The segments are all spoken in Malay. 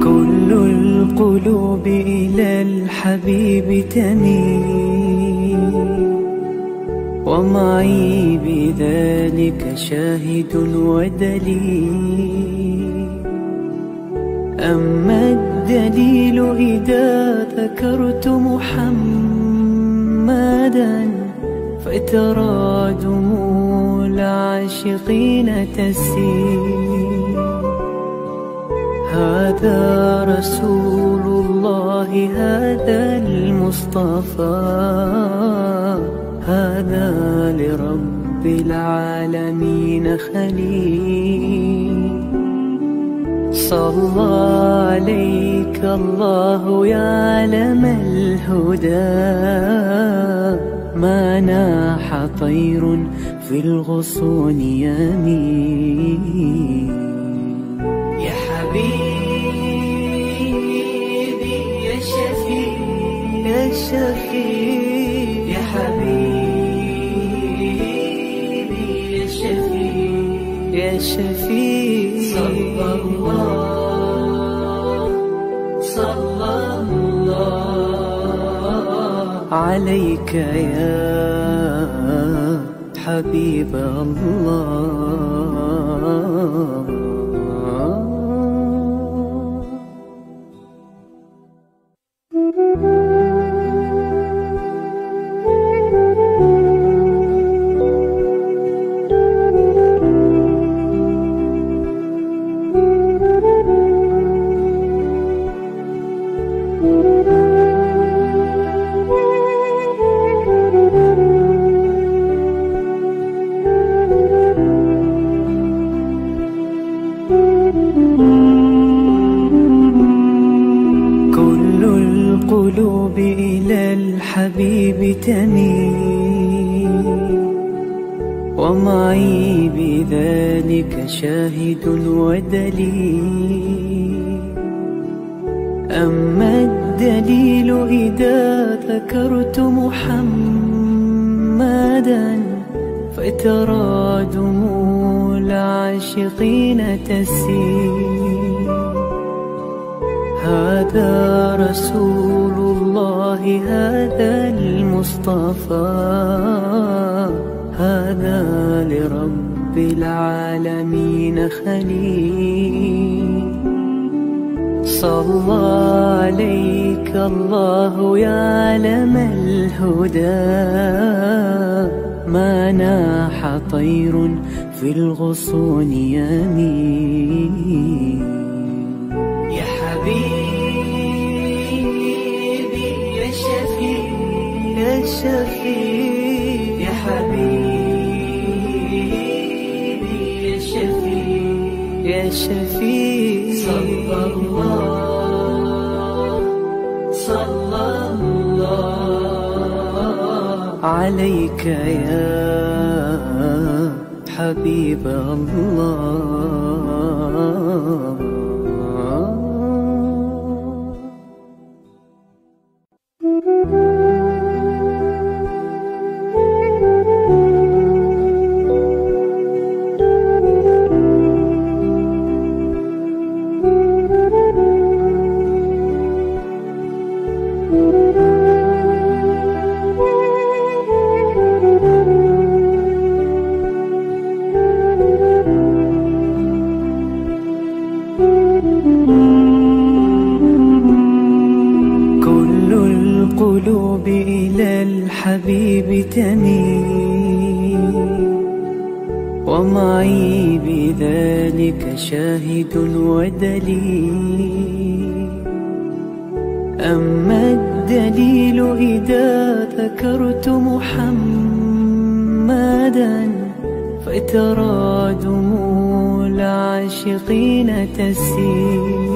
كل القلوب إلى الحبيب تميل، ومعي بذلك شاهد ودليل. أما الدليل إذا ذكرت محمدا فترى دموع العاشقين تسيل. هذا رسول الله، هذا المصطفى، هذا لرب العالمين خليل. صلى عليك الله يا علم الهدى، ما ناح طير في الغصون يمين. يا حبيبي يا شفيع يا شفيع، يا حبيبي يا شفيع يا شفيع. صلى الله عليك يا حبيب الله. كل القلوب إلى الحبيب تميل، ومعي بذلك شاهد ودليل. أما الدليل إذا ذكرت محمدا فترى دموع العاشقين تسيل. هذا رسول الله، هذا المصطفى، هذا لرب العالمين خليل. صلى عليك الله يا علم الهدى، ما ناح طير في الغصون يمين. يا حبيبي يا شفيع يا شفيع، يا حبيبي يا شفيع يا شفيع. صلى الله عليك يا حبيب الله. كل القلوب إلى الحبيب تميل، ومعي بذلك شاهد ودليل. أما الدليل إذا ذكرت محمدا فترى دموع العاشقين تسيل.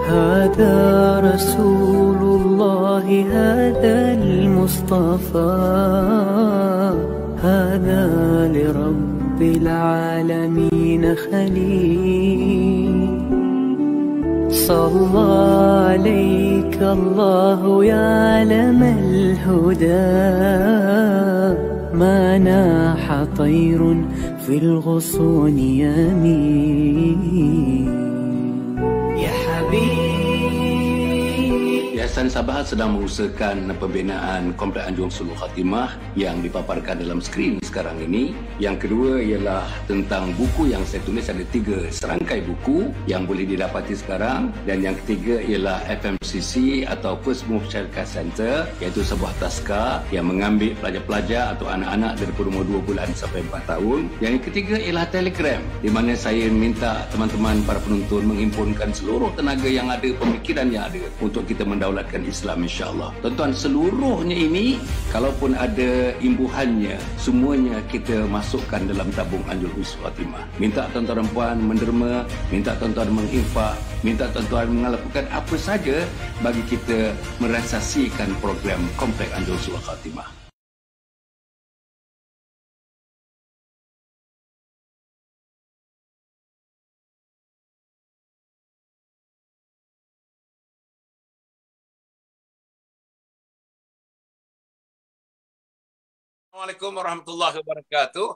هذا رسول الله، هذا المصطفى، هذا لرب رب العالمين خليل. صلى عليك الله يا علم الهدى، ما ناح طير في الغصون يمين. يا حبيبي. Yayasan Sabahat sedang mengusahakan pembinaan Komplek Anjung Sulul Khatimah yang dipaparkan dalam skrin sekarang ini. Yang kedua ialah tentang buku yang saya tulis, ada 3 serangkai buku yang boleh didapati sekarang. Dan yang ketiga ialah FMCC atau First Move Childcare Center, iaitu sebuah taska yang mengambil pelajar-pelajar atau anak-anak dari umur 2 bulan sampai 4 tahun. Yang ketiga ialah Telegram, di mana saya minta teman-teman para penonton menghimpunkan seluruh tenaga yang ada, pemikiran yang ada untuk kita mendaulatkan Islam, insya-Allah. Tuan-tuan, seluruhnya ini kalaupun ada imbuhannya, semuanya kita masukkan dalam tabung Anjung Sulul Khatimah. Minta tuan-tuan dan puan menderma, minta tuan-tuan menginfak, minta tuan-tuan melakukan apa saja bagi kita merealisasikan program Komplek Anjung Sulul Khatimah. Assalamualaikum warahmatullahi wabarakatuh.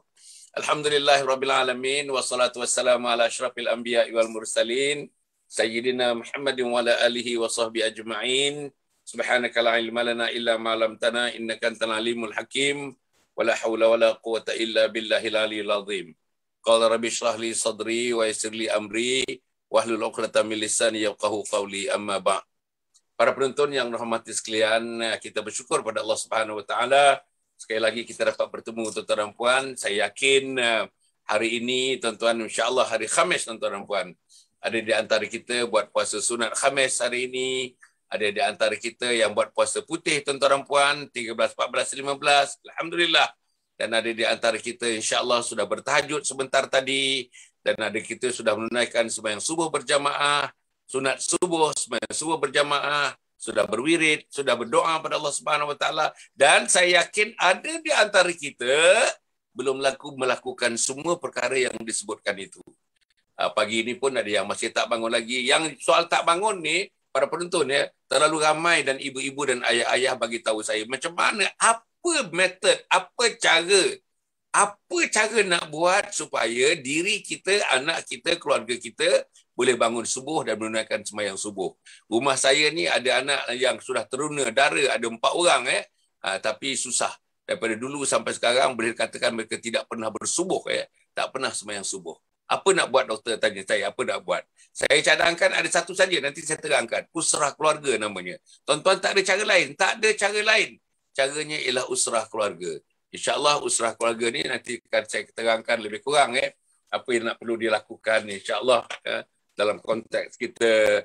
Alhamdulillahirabbil alamin wassalatu wassalamu ala asyrafil anbiya'i wal mursalin sayyidina Muhammadin wa ala alihi wa sahbihi ajma'in. Subhanaka la ilma lana illa ma 'allamtana innaka antal alimul hakim wa la haula wa la quwwata illa billahil aliyyil azim. Qala rabbi shrah li sadri wa yassir li amri wahlul 'uqdatam min lisani yafqahu qawli, amma ba'. Para penonton yang dirahmati sekalian, kita bersyukur pada Allah Subhanahu wa taala. Sekali lagi kita dapat bertemu tuan-tuan dan puan. Saya yakin hari ini tuan-tuan, insya-Allah hari Khamis tuan-tuan dan puan, ada di antara kita buat puasa sunat Khamis hari ini, ada di antara kita yang buat puasa putih tuan-tuan dan puan 13, 14, 15. Alhamdulillah. Dan ada di antara kita insya-Allah sudah bertahajud sebentar tadi, dan ada kita sudah menunaikan sembahyang subuh berjamaah, sunat subuh, sembahyang subuh berjamaah, sudah berwirid, sudah berdoa pada Allah Subhanahu wa taala, dan saya yakin ada di antara kita belum melakukan semua perkara yang disebutkan itu. Pagi ini pun ada yang masih tak bangun lagi. Yang soal tak bangun ni, para penonton ya, terlalu ramai, dan ibu-ibu dan ayah-ayah bagi tahu saya macam mana, apa metod, apa cara nak buat supaya diri kita, anak kita, keluarga kita boleh bangun subuh dan menunaikan sembahyang subuh. Rumah saya ni ada anak yang sudah teruna dara, ada 4 orang tapi susah. Daripada dulu sampai sekarang boleh katakan mereka tidak pernah bersubuh, tak pernah sembahyang subuh. Apa nak buat, doktor tanya saya, apa nak buat? Saya cadangkan ada satu saja, nanti saya terangkan. Usrah keluarga namanya. Tuan-tuan, tak ada cara lain, tak ada cara lain. Caranya ialah usrah keluarga. InsyaAllah usrah keluarga ni nanti akan saya terangkan lebih kurang apa yang nak perlu dilakukan, insyaAllah dalam konteks kita,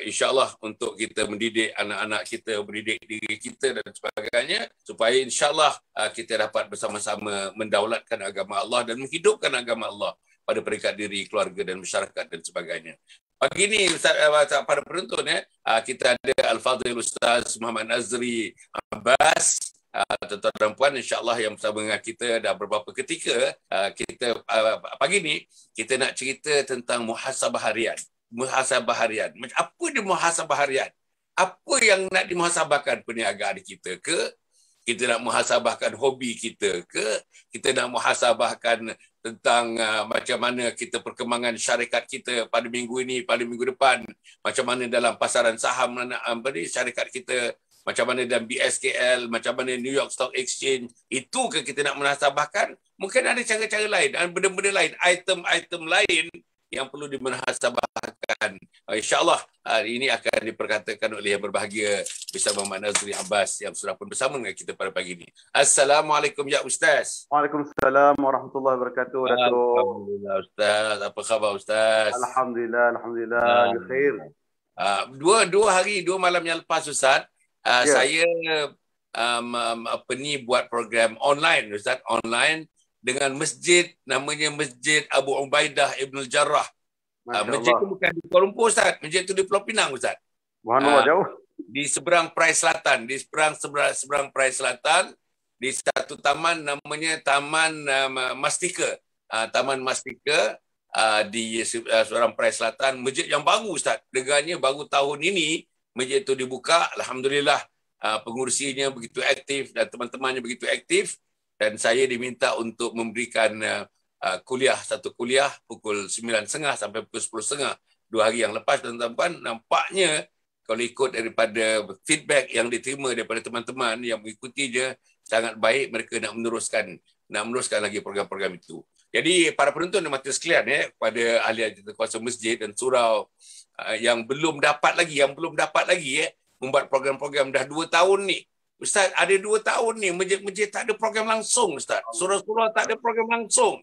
insyaAllah untuk kita mendidik anak-anak kita, mendidik diri kita dan sebagainya, supaya insyaAllah kita dapat bersama-sama mendaulatkan agama Allah dan menghidupkan agama Allah pada peringkat diri, keluarga dan masyarakat dan sebagainya. Pagi ini para penonton kita ada Al-Fadhil Ustaz Muhammad Nazri Abbas. Tuan-tuan dan puan, insyaAllah yang bersama dengan kita dah beberapa ketika, kita pagi ni kita nak cerita tentang muhasabah harian. Muhasabah harian. Apa dia muhasabah harian? Apa yang nak dimuhasabahkan perniagaan kita ke? Kita nak muhasabahkan hobi kita ke? Kita nak muhasabahkan tentang macam mana kita perkembangan syarikat kita pada minggu ini, pada minggu depan, macam mana dalam pasaran saham syarikat kita, macam mana dalam BSKL, macam mana New York Stock Exchange. Itu ke kita nak muhasabahkan? Mungkin ada cara-cara lain, dan benda-benda lain, item-item lain yang perlu dimuhasabahkan. InsyaAllah hari ini akan diperkatakan oleh yang berbahagia bersama Muhammad Nazri Abbas yang sudah pun bersama dengan kita pada pagi ini. Assalamualaikum ya Ustaz. Waalaikumsalam warahmatullahi wabarakatuh. Alhamdulillah Ustaz. Apa khabar Ustaz? Alhamdulillah, alhamdulillah. Khair. Dua malam yang lepas Ustaz, saya buat program online Ustaz, online dengan masjid, namanya Masjid Abu Ubaidah Ibn Jarrah. Masjid itu bukan di Kuala Lumpur Ustaz, masjid itu di Pulau Pinang Ustaz. Mana jauh? Di seberang Perai Selatan, di seberang Perai Selatan, di satu taman namanya Taman Mastika. Taman Mastika di Seberang Perai Selatan, masjid yang baru Ustaz. Dengarnya baru tahun ini masjid itu dibuka. Alhamdulillah pengurusinya begitu aktif dan teman-temannya begitu aktif, dan saya diminta untuk memberikan satu kuliah pukul 9.30 sampai pukul 10.30 2 hari yang lepas. Dan tuan-tuan, nampaknya kalau ikut daripada feedback yang diterima daripada teman-teman yang mengikutinya, sangat baik. Mereka nak meneruskan lagi program-program itu. Jadi para penonton dan mata sekalian, kepada ahli kuasa masjid dan surau yang belum dapat lagi membuat program-program dah 2 tahun ni. Ustaz, ada 2 tahun ni masjid-masjid tak ada program langsung Ustaz. Surau-surau tak ada program langsung.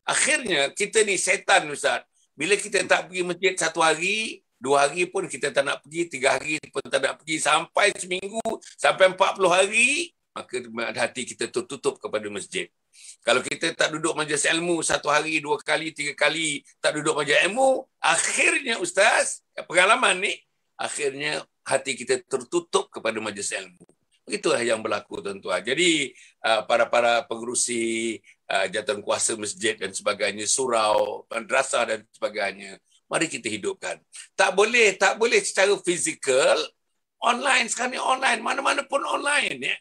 Akhirnya kita ni setan Ustaz. Bila kita tak pergi masjid 1 hari, 2 hari pun kita tak nak pergi, 3 hari pun tak nak pergi, sampai seminggu, sampai 40 hari, maka hati kita tertutup kepada masjid. Kalau kita tak duduk majlis ilmu 1 hari, 2 kali, 3 kali, tak duduk majlis ilmu, akhirnya Ustaz, pengalaman ni, akhirnya hati kita tertutup kepada majlis ilmu. Begitulah yang berlaku tuan-tuan. Jadi para pengerusi jawatan kuasa masjid dan sebagainya, surau, madrasah dan sebagainya, mari kita hidupkan. Tak boleh secara fizikal, online sekarang ni online, mana-mana pun online ya.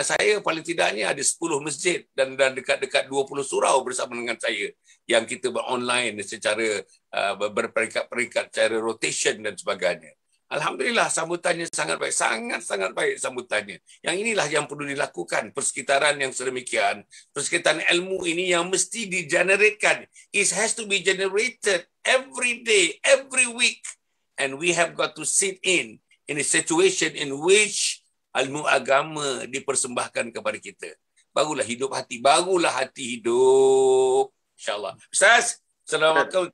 Saya paling tidaknya ada 10 masjid dan dekat-dekat 20 surau bersama dengan saya yang kita online secara berperingkat-peringkat, secara rotation dan sebagainya. Alhamdulillah sambutannya sangat baik, sangat-sangat baik sambutannya. Yang inilah yang perlu dilakukan, persekitaran yang sedemikian, persekitaran ilmu ini yang mesti digeneratekan. It has to be generated every day, every week, and we have got to sit in a situation in which ilmu agama dipersembahkan kepada kita. Barulah hati hidup. InsyaAllah. Ustaz, Assalamualaikum.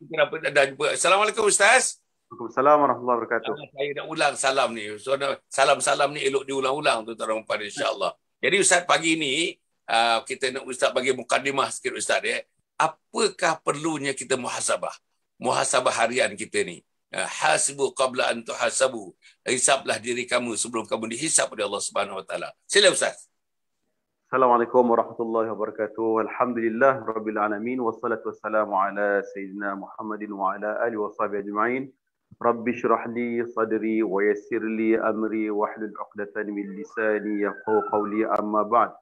Assalamualaikum Ustaz. Waalaikumsalam warahmatullahi wabarakatuh. Saya nak ulang salam ni. So, salam-salam ni elok diulang-ulang tuan-tuan dan puan, insya-Allah. Jadi Ustaz, pagi ni kita nak Ustaz bagi mukadimah sikit Ustaz ya. Apakah perlunya kita muhasabah? Muhasabah harian kita ni. Hasibu qabla an tuhasabu. Hisablah diri kamu sebelum kamu dihisab oleh Allah Subhanahu wa taala. Sila Ustaz. Assalamualaikum warahmatullahi wabarakatuh. Alhamdulillah rabbil alamin wassalatu wassalamu ala sayyidina Muhammadin wa ala alihi washabihi ajma'in. Rabbi shrah li sadri wa yassir li amri wahlul 'uqdatan min lisani yafqahu qawli, amma ba'd.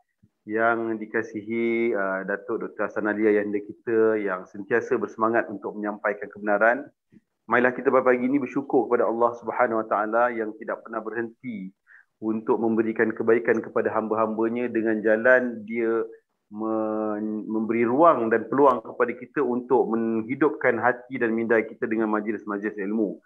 Yang dikasihi Datuk Dr. Hasan Ali Ayahanda kita yang sentiasa bersemangat untuk menyampaikan kebenaran. Marilah kita pada pagi ini bersyukur kepada Allah Subhanahu Wa Taala yang tidak pernah berhenti untuk memberikan kebaikan kepada hamba-hambanya dengan jalan dia memberi ruang dan peluang kepada kita untuk menghidupkan hati dan minda kita dengan majlis-majlis ilmu.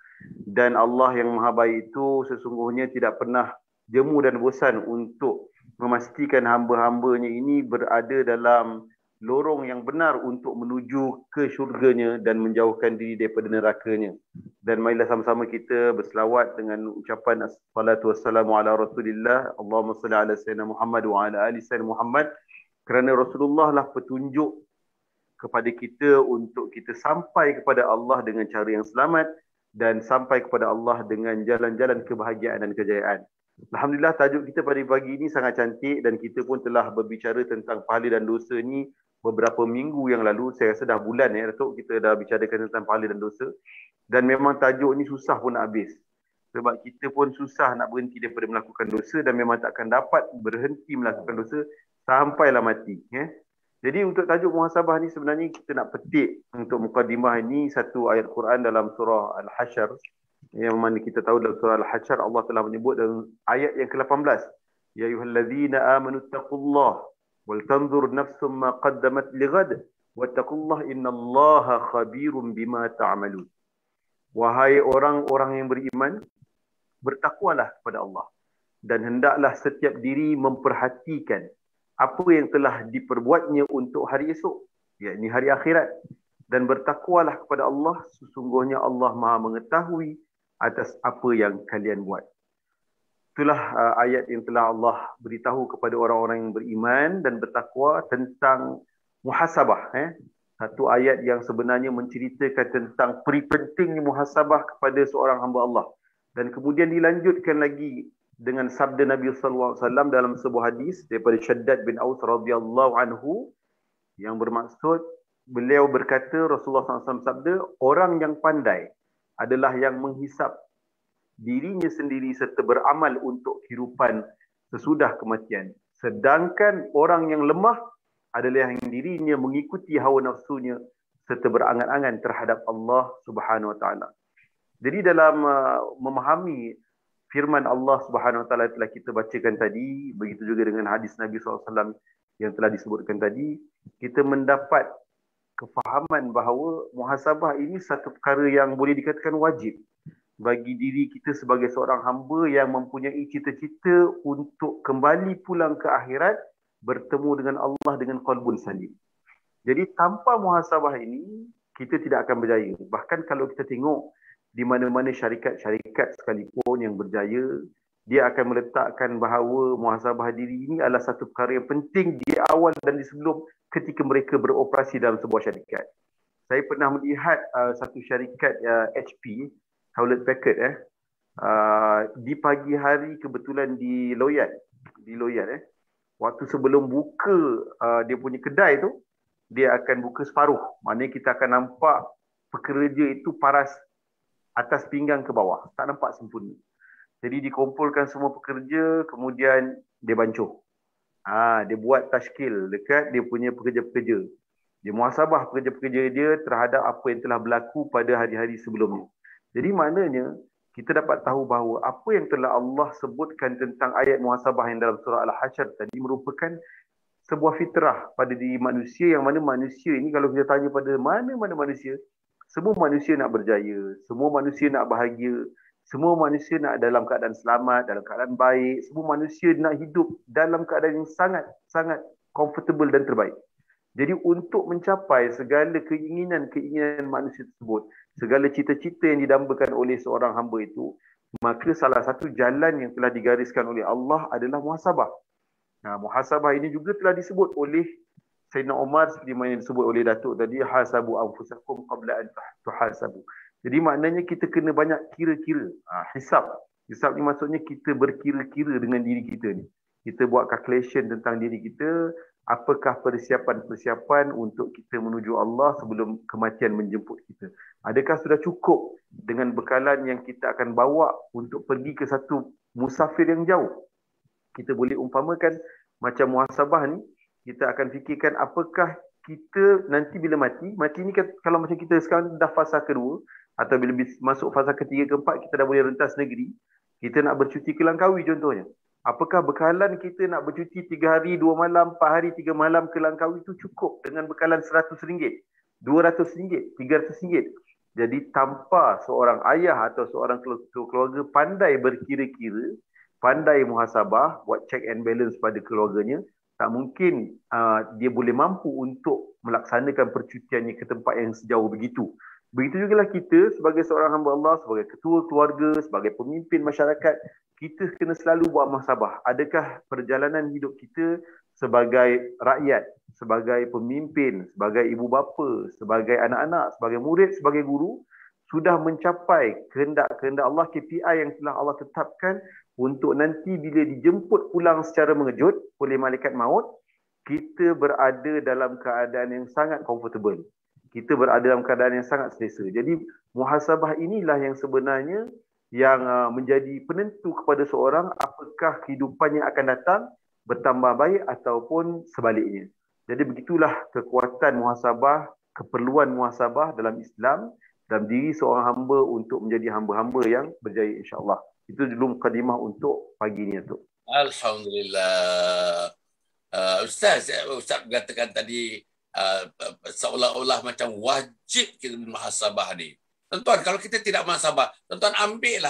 Dan Allah yang Maha Baik itu sesungguhnya tidak pernah jemu dan bosan untuk memastikan hamba-hambanya ini berada dalam lorong yang benar untuk menuju ke syurganya dan menjauhkan diri daripada nerakanya. Dan marilah sama-sama kita berselawat dengan ucapan assalatu wassalamu ala Rasulillah, Allahumma salli ala sayyidina Muhammad wa ala ali sayyidina Muhammad, kerana Rasulullah lah petunjuk kepada kita untuk kita sampai kepada Allah dengan cara yang selamat dan sampai kepada Allah dengan jalan-jalan kebahagiaan dan kejayaan. Alhamdulillah, tajuk kita pada pagi ini sangat cantik dan kita pun telah berbicara tentang pahala dan dosa ni beberapa minggu yang lalu. Saya rasa dah bulan Datuk, kita dah bicarakan tentang pahala dan dosa. Dan memang tajuk ni susah pun nak habis. Sebab kita pun susah nak berhenti daripada melakukan dosa dan memang takkan dapat berhenti melakukan dosa sampailah mati. Jadi untuk tajuk muhasabah ni sebenarnya kita nak petik untuk mukadimah ini satu ayat Quran dalam surah Al-Hasyr, yang mana kita tahu dalam surah Al-Hasyr Allah telah menyebut dalam ayat yang ke-18, ya ayyuhallazina amanu taqullaha wal tanzur nafsum ma qaddamat lighad wattaqullaha innallaha khabirum bima ta'malun. Wahai orang-orang yang beriman, bertakwalah kepada Allah dan hendaklah setiap diri memperhatikan apa yang telah diperbuatnya untuk hari esok, yakni hari akhirat, dan bertakwalah kepada Allah, sesungguhnya Allah Maha mengetahui atas apa yang kalian buat. Itulah ayat yang telah Allah beritahu kepada orang-orang yang beriman dan bertakwa tentang muhasabah. Satu ayat yang sebenarnya menceritakan tentang pentingnya muhasabah kepada seorang hamba Allah. Dan kemudian dilanjutkan lagi dengan sabda Nabi SAW dalam sebuah hadis daripada Shaddad bin Aus radhiyallahu anhu yang bermaksud, beliau berkata, Rasulullah SAW sabda, orang yang pandai adalah yang menghisap dirinya sendiri serta beramal untuk kehidupan sesudah kematian. Sedangkan orang yang lemah adalah yang dirinya mengikuti hawa nafsunya serta berangan-angan terhadap Allah Subhanahu Wa Taala. Jadi dalam memahami firman Allah Subhanahu Wa Taala telah kita bacakan tadi, begitu juga dengan hadis Nabi SAW yang telah disebutkan tadi, kita mendapat kefahaman bahawa muhasabah ini satu perkara yang boleh dikatakan wajib bagi diri kita sebagai seorang hamba yang mempunyai cita-cita untuk kembali pulang ke akhirat, bertemu dengan Allah dengan qalbun salim. Jadi tanpa muhasabah ini, kita tidak akan berjaya. Bahkan kalau kita tengok di mana-mana syarikat-syarikat sekalipun yang berjaya, dia akan meletakkan bahawa muhasabah diri ini adalah satu perkara yang penting di awal dan di sebelum ketika mereka beroperasi dalam sebuah syarikat. Saya pernah melihat satu syarikat HP, Hewlett Packard, di pagi hari kebetulan di Loyang. Waktu sebelum buka dia punya kedai tu, dia akan buka separuh. Maknanya kita akan nampak pekerja itu paras atas pinggang ke bawah. Tak nampak sempurna. Jadi dikumpulkan semua pekerja, kemudian dia bancuh. Dia buat tashkil dekat dia punya pekerja-pekerja. Dia muhasabah pekerja-pekerja dia terhadap apa yang telah berlaku pada hari-hari sebelumnya. Jadi maknanya kita dapat tahu bahawa apa yang telah Allah sebutkan tentang ayat muhasabah yang dalam surah Al-Hasyr tadi merupakan sebuah fitrah pada diri manusia, yang mana manusia ini kalau kita tanya pada mana-mana manusia, semua manusia nak berjaya, semua manusia nak bahagia, semua manusia nak dalam keadaan selamat, dalam keadaan baik, semua manusia nak hidup dalam keadaan yang sangat comfortable dan terbaik. Jadi untuk mencapai segala keinginan manusia tersebut, segala cita-cita yang didambakan oleh seorang hamba itu, maka salah satu jalan yang telah digariskan oleh Allah adalah muhasabah. Muhasabah ini juga telah disebut oleh Sayyidina Umar seperti mana yang disebut oleh Datuk tadi, hasabu anfusakum qabla an tuhasabu. Jadi maknanya kita kena banyak kira-kira. Hisab ni maksudnya kita berkira-kira dengan diri kita ni. Kita buat calculation tentang diri kita, apakah persiapan-persiapan untuk kita menuju Allah sebelum kematian menjemput kita. Adakah sudah cukup dengan bekalan yang kita akan bawa untuk pergi ke satu musafir yang jauh? Kita boleh umpamakan macam muhasabah ni, kita akan fikirkan apakah kita nanti bila mati ni kan, kalau macam kita sekarang dah fasa kedua, atau bila masuk fasa ketiga, keempat, kita dah boleh rentas negeri, kita nak bercuti ke Langkawi contohnya. Apakah bekalan kita nak bercuti 3 hari 2 malam, 4 hari 3 malam ke Langkawi itu cukup dengan bekalan RM100, RM200, RM300? Jadi tanpa seorang ayah atau seorang keluarga pandai berkira-kira, pandai muhasabah, buat check and balance pada keluarganya, tak mungkin dia boleh mampu untuk melaksanakan percutiannya ke tempat yang sejauh begitu. Begitu juga lah kita sebagai seorang hamba Allah, sebagai ketua keluarga, sebagai pemimpin masyarakat, kita kena selalu buat muhasabah. Adakah perjalanan hidup kita sebagai rakyat, sebagai pemimpin, sebagai ibu bapa, sebagai anak-anak, sebagai murid, sebagai guru, sudah mencapai kehendak-kehendak Allah, KPI yang telah Allah tetapkan untuk nanti bila dijemput pulang secara mengejut oleh malaikat maut, kita berada dalam keadaan yang sangat comfortable. Kita berada dalam keadaan yang sangat selesa. Jadi muhasabah inilah yang sebenarnya yang menjadi penentu kepada seorang apakah kehidupannya akan datang bertambah baik ataupun sebaliknya. Jadi begitulah kekuatan muhasabah, keperluan muhasabah dalam Islam, dalam diri seorang hamba untuk menjadi hamba-hamba yang berjaya insya-Allah. Itu dulu mukadimah untuk pagi ni tu. Alhamdulillah. Ustaz katakan tadi seolah-olah macam wajib kita muhasabah ni. Tuan-tuan, kalau kita tidak muhasabah, tuan-tuan ambil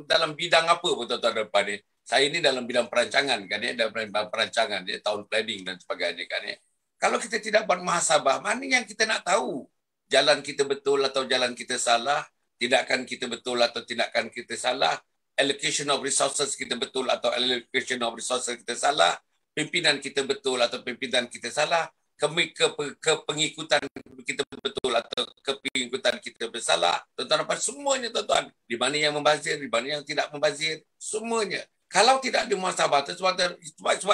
dalam bidang apa pun tuan-tuan depan ni. Saya ni dalam bidang perancangan kan ya, dalam bidang perancangan dia, tahun planning dan sebagainya kan ya. Kalau kita tidak buat muhasabah, mana yang kita nak tahu jalan kita betul atau jalan kita salah, tindakan kita betul atau tindakan kita salah, allocation of resources kita betul atau allocation of resources kita salah, pimpinan kita betul atau pimpinan kita salah, kepengikutan kita betul atau kepengikutan kita bersalah. Tuan-tuan dapat semuanya tuan-tuan. Di mana yang membazir, di mana yang tidak membazir, semuanya. Kalau tidak ada muhasabah, sebab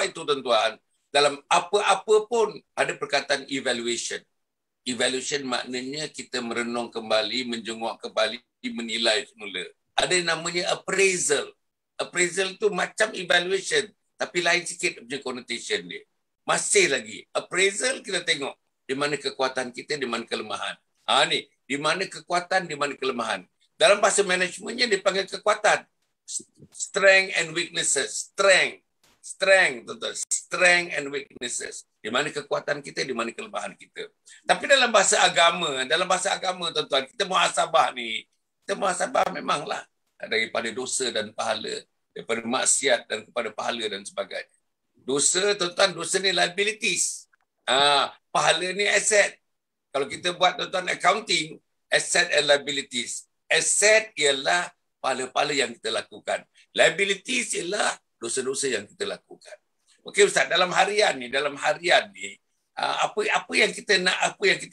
itu tuan-tuan, dalam apa-apa pun ada perkataan evaluation. Evaluation maknanya kita merenung kembali, menjenguk kembali, menilai semula. Ada yang namanya appraisal. Appraisal tu macam evaluation, tapi lain sikit punya connotation dia. Masih lagi. Appraisal kita tengok di mana kekuatan kita, di mana kelemahan. Ni, di mana kekuatan, di mana kelemahan. Dalam bahasa manajemennya dipanggil kekuatan. Strength and weaknesses. Strength, tuan-tuan. Strength and weaknesses. Di mana kekuatan kita, di mana kelemahan kita. Tapi dalam bahasa agama, tuan-tuan, kita muhasabah ni. Kita muhasabah memanglah daripada dosa dan pahala, daripada maksiat dan kepada pahala dan sebagainya. Dosa, tuan-tuan, dosa ni liabilities. Pahala ni asset. Kalau kita buat, tuan-tuan, accounting, asset and liabilities. Asset ialah pahala-pahala yang kita lakukan. Liabilities ialah dosa-dosa yang kita lakukan. Okey Ustaz, dalam harian ni, apa yang kita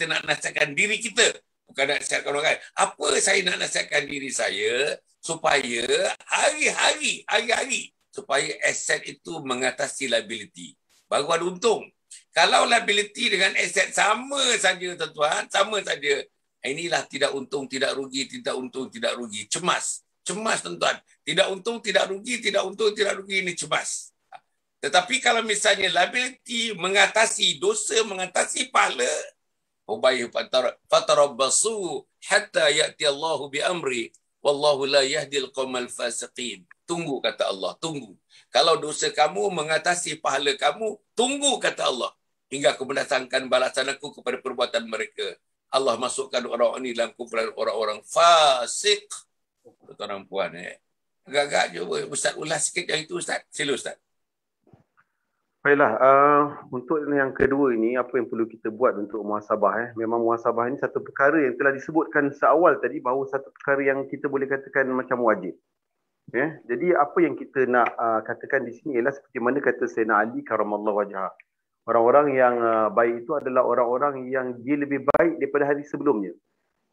nak nasihatkan diri kita, bukan nak nasihatkan orang lain. Apa saya nak nasihatkan diri saya supaya hari-hari supaya aset itu mengatasi liability. Baru ada untung. Kalau liability dengan aset sama saja, tuan-tuan, sama saja. Inilah tidak untung, tidak rugi, tidak untung, tidak rugi. Cemas, tuan-tuan. Tidak untung, tidak rugi, tidak untung, tidak rugi, ini cemas. Tetapi kalau misalnya liability mengatasi dosa, mengatasi pahala, fatarabbasu hatta ya'ti Allahu bi amri wallahu la yahdil qaumal fasiqin. Tunggu, kata Allah, tunggu. Kalau dosa kamu mengatasi pahala kamu, tunggu, kata Allah, hingga aku mendatangkan balasan aku kepada perbuatan mereka. Allah masukkan orang-orang ini dalam kumpulan orang-orang fasik. Tuan-tuan dan puan, agak-agak je Ustaz ulas sikit yang itu Ustaz. Sila Ustaz. Baiklah, untuk yang kedua ini, apa yang perlu kita buat untuk muhasabah? Memang muhasabah ini satu perkara yang telah disebutkan seawal tadi, bahawa satu perkara yang kita boleh katakan macam wajib. Jadi apa yang kita nak katakan di sini ialah seperti mana kata Sayyidina Ali karamallahu wajhah. Orang-orang yang baik itu adalah orang-orang yang dia lebih baik daripada hari sebelumnya.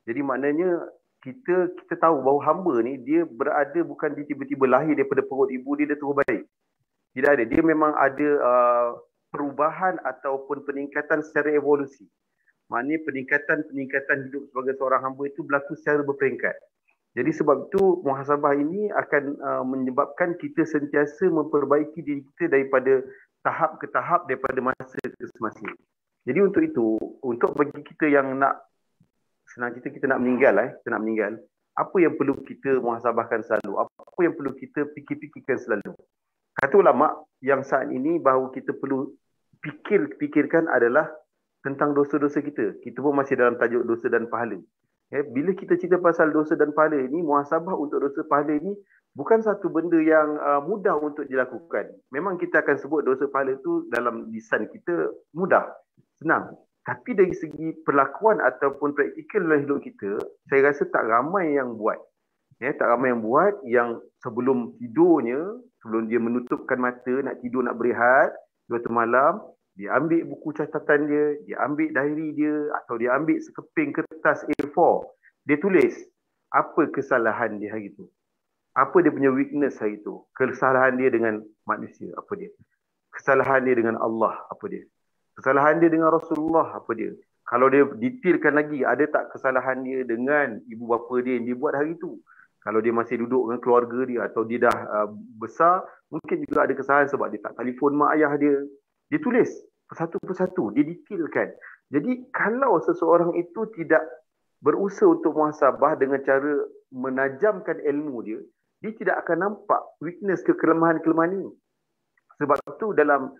Jadi maknanya kita tahu bahawa hamba ni dia berada bukan dia tiba-tiba lahir daripada perut ibu dia terus baik. Tidak ada. Dia memang ada perubahan ataupun peningkatan secara evolusi. Maknanya peningkatan hidup sebagai seorang hamba itu berlaku secara berperingkat. Jadi sebab itu muhasabah ini akan menyebabkan kita sentiasa memperbaiki diri kita daripada tahap ke tahap, daripada masa ke semasa. Jadi untuk itu, untuk bagi kita yang nak, senang kita nak meninggal, apa yang perlu kita muhasabahkan selalu? Apa yang perlu kita fikirkan selalu? Kata ulama yang saat ini bahawa kita perlu fikirkan adalah tentang dosa-dosa kita. Kita pun masih dalam tajuk dosa dan pahala. Bila kita cerita pasal dosa dan pahala ini, muhasabah untuk dosa pahala ini bukan satu benda yang mudah untuk dilakukan. Memang kita akan sebut dosa pahala itu dalam lisan kita mudah, senang. Tapi dari segi perlakuan ataupun praktikal dalam hidup kita, saya rasa tak ramai yang buat. Tak ramai yang buat, yang sebelum tidurnya, sebelum dia menutupkan mata, nak tidur, nak berehat, waktu malam, dia ambil buku catatan dia ambil diary dia, atau dia ambil sekeping kertas A4. Dia tulis apa kesalahan dia hari itu. Apa dia punya weakness hari itu. Kesalahan dia dengan manusia, apa dia. Kesalahan dia dengan Allah, apa dia. Kesalahan dia dengan Rasulullah, apa dia. Kalau dia detailkan lagi, ada tak kesalahan dia dengan ibu bapa dia yang dia buat hari itu. Kalau dia masih duduk dengan keluarga dia atau dia dah besar, mungkin juga ada kesalahan sebab dia tak telefon mak ayah dia. Dia tulis satu persatu, dia detailkan. Jadi kalau seseorang itu tidak berusaha untuk muhasabah dengan cara menajamkan ilmu dia, dia tidak akan nampak weakness ke kelemahan-kelemahan ini. Sebab itu dalam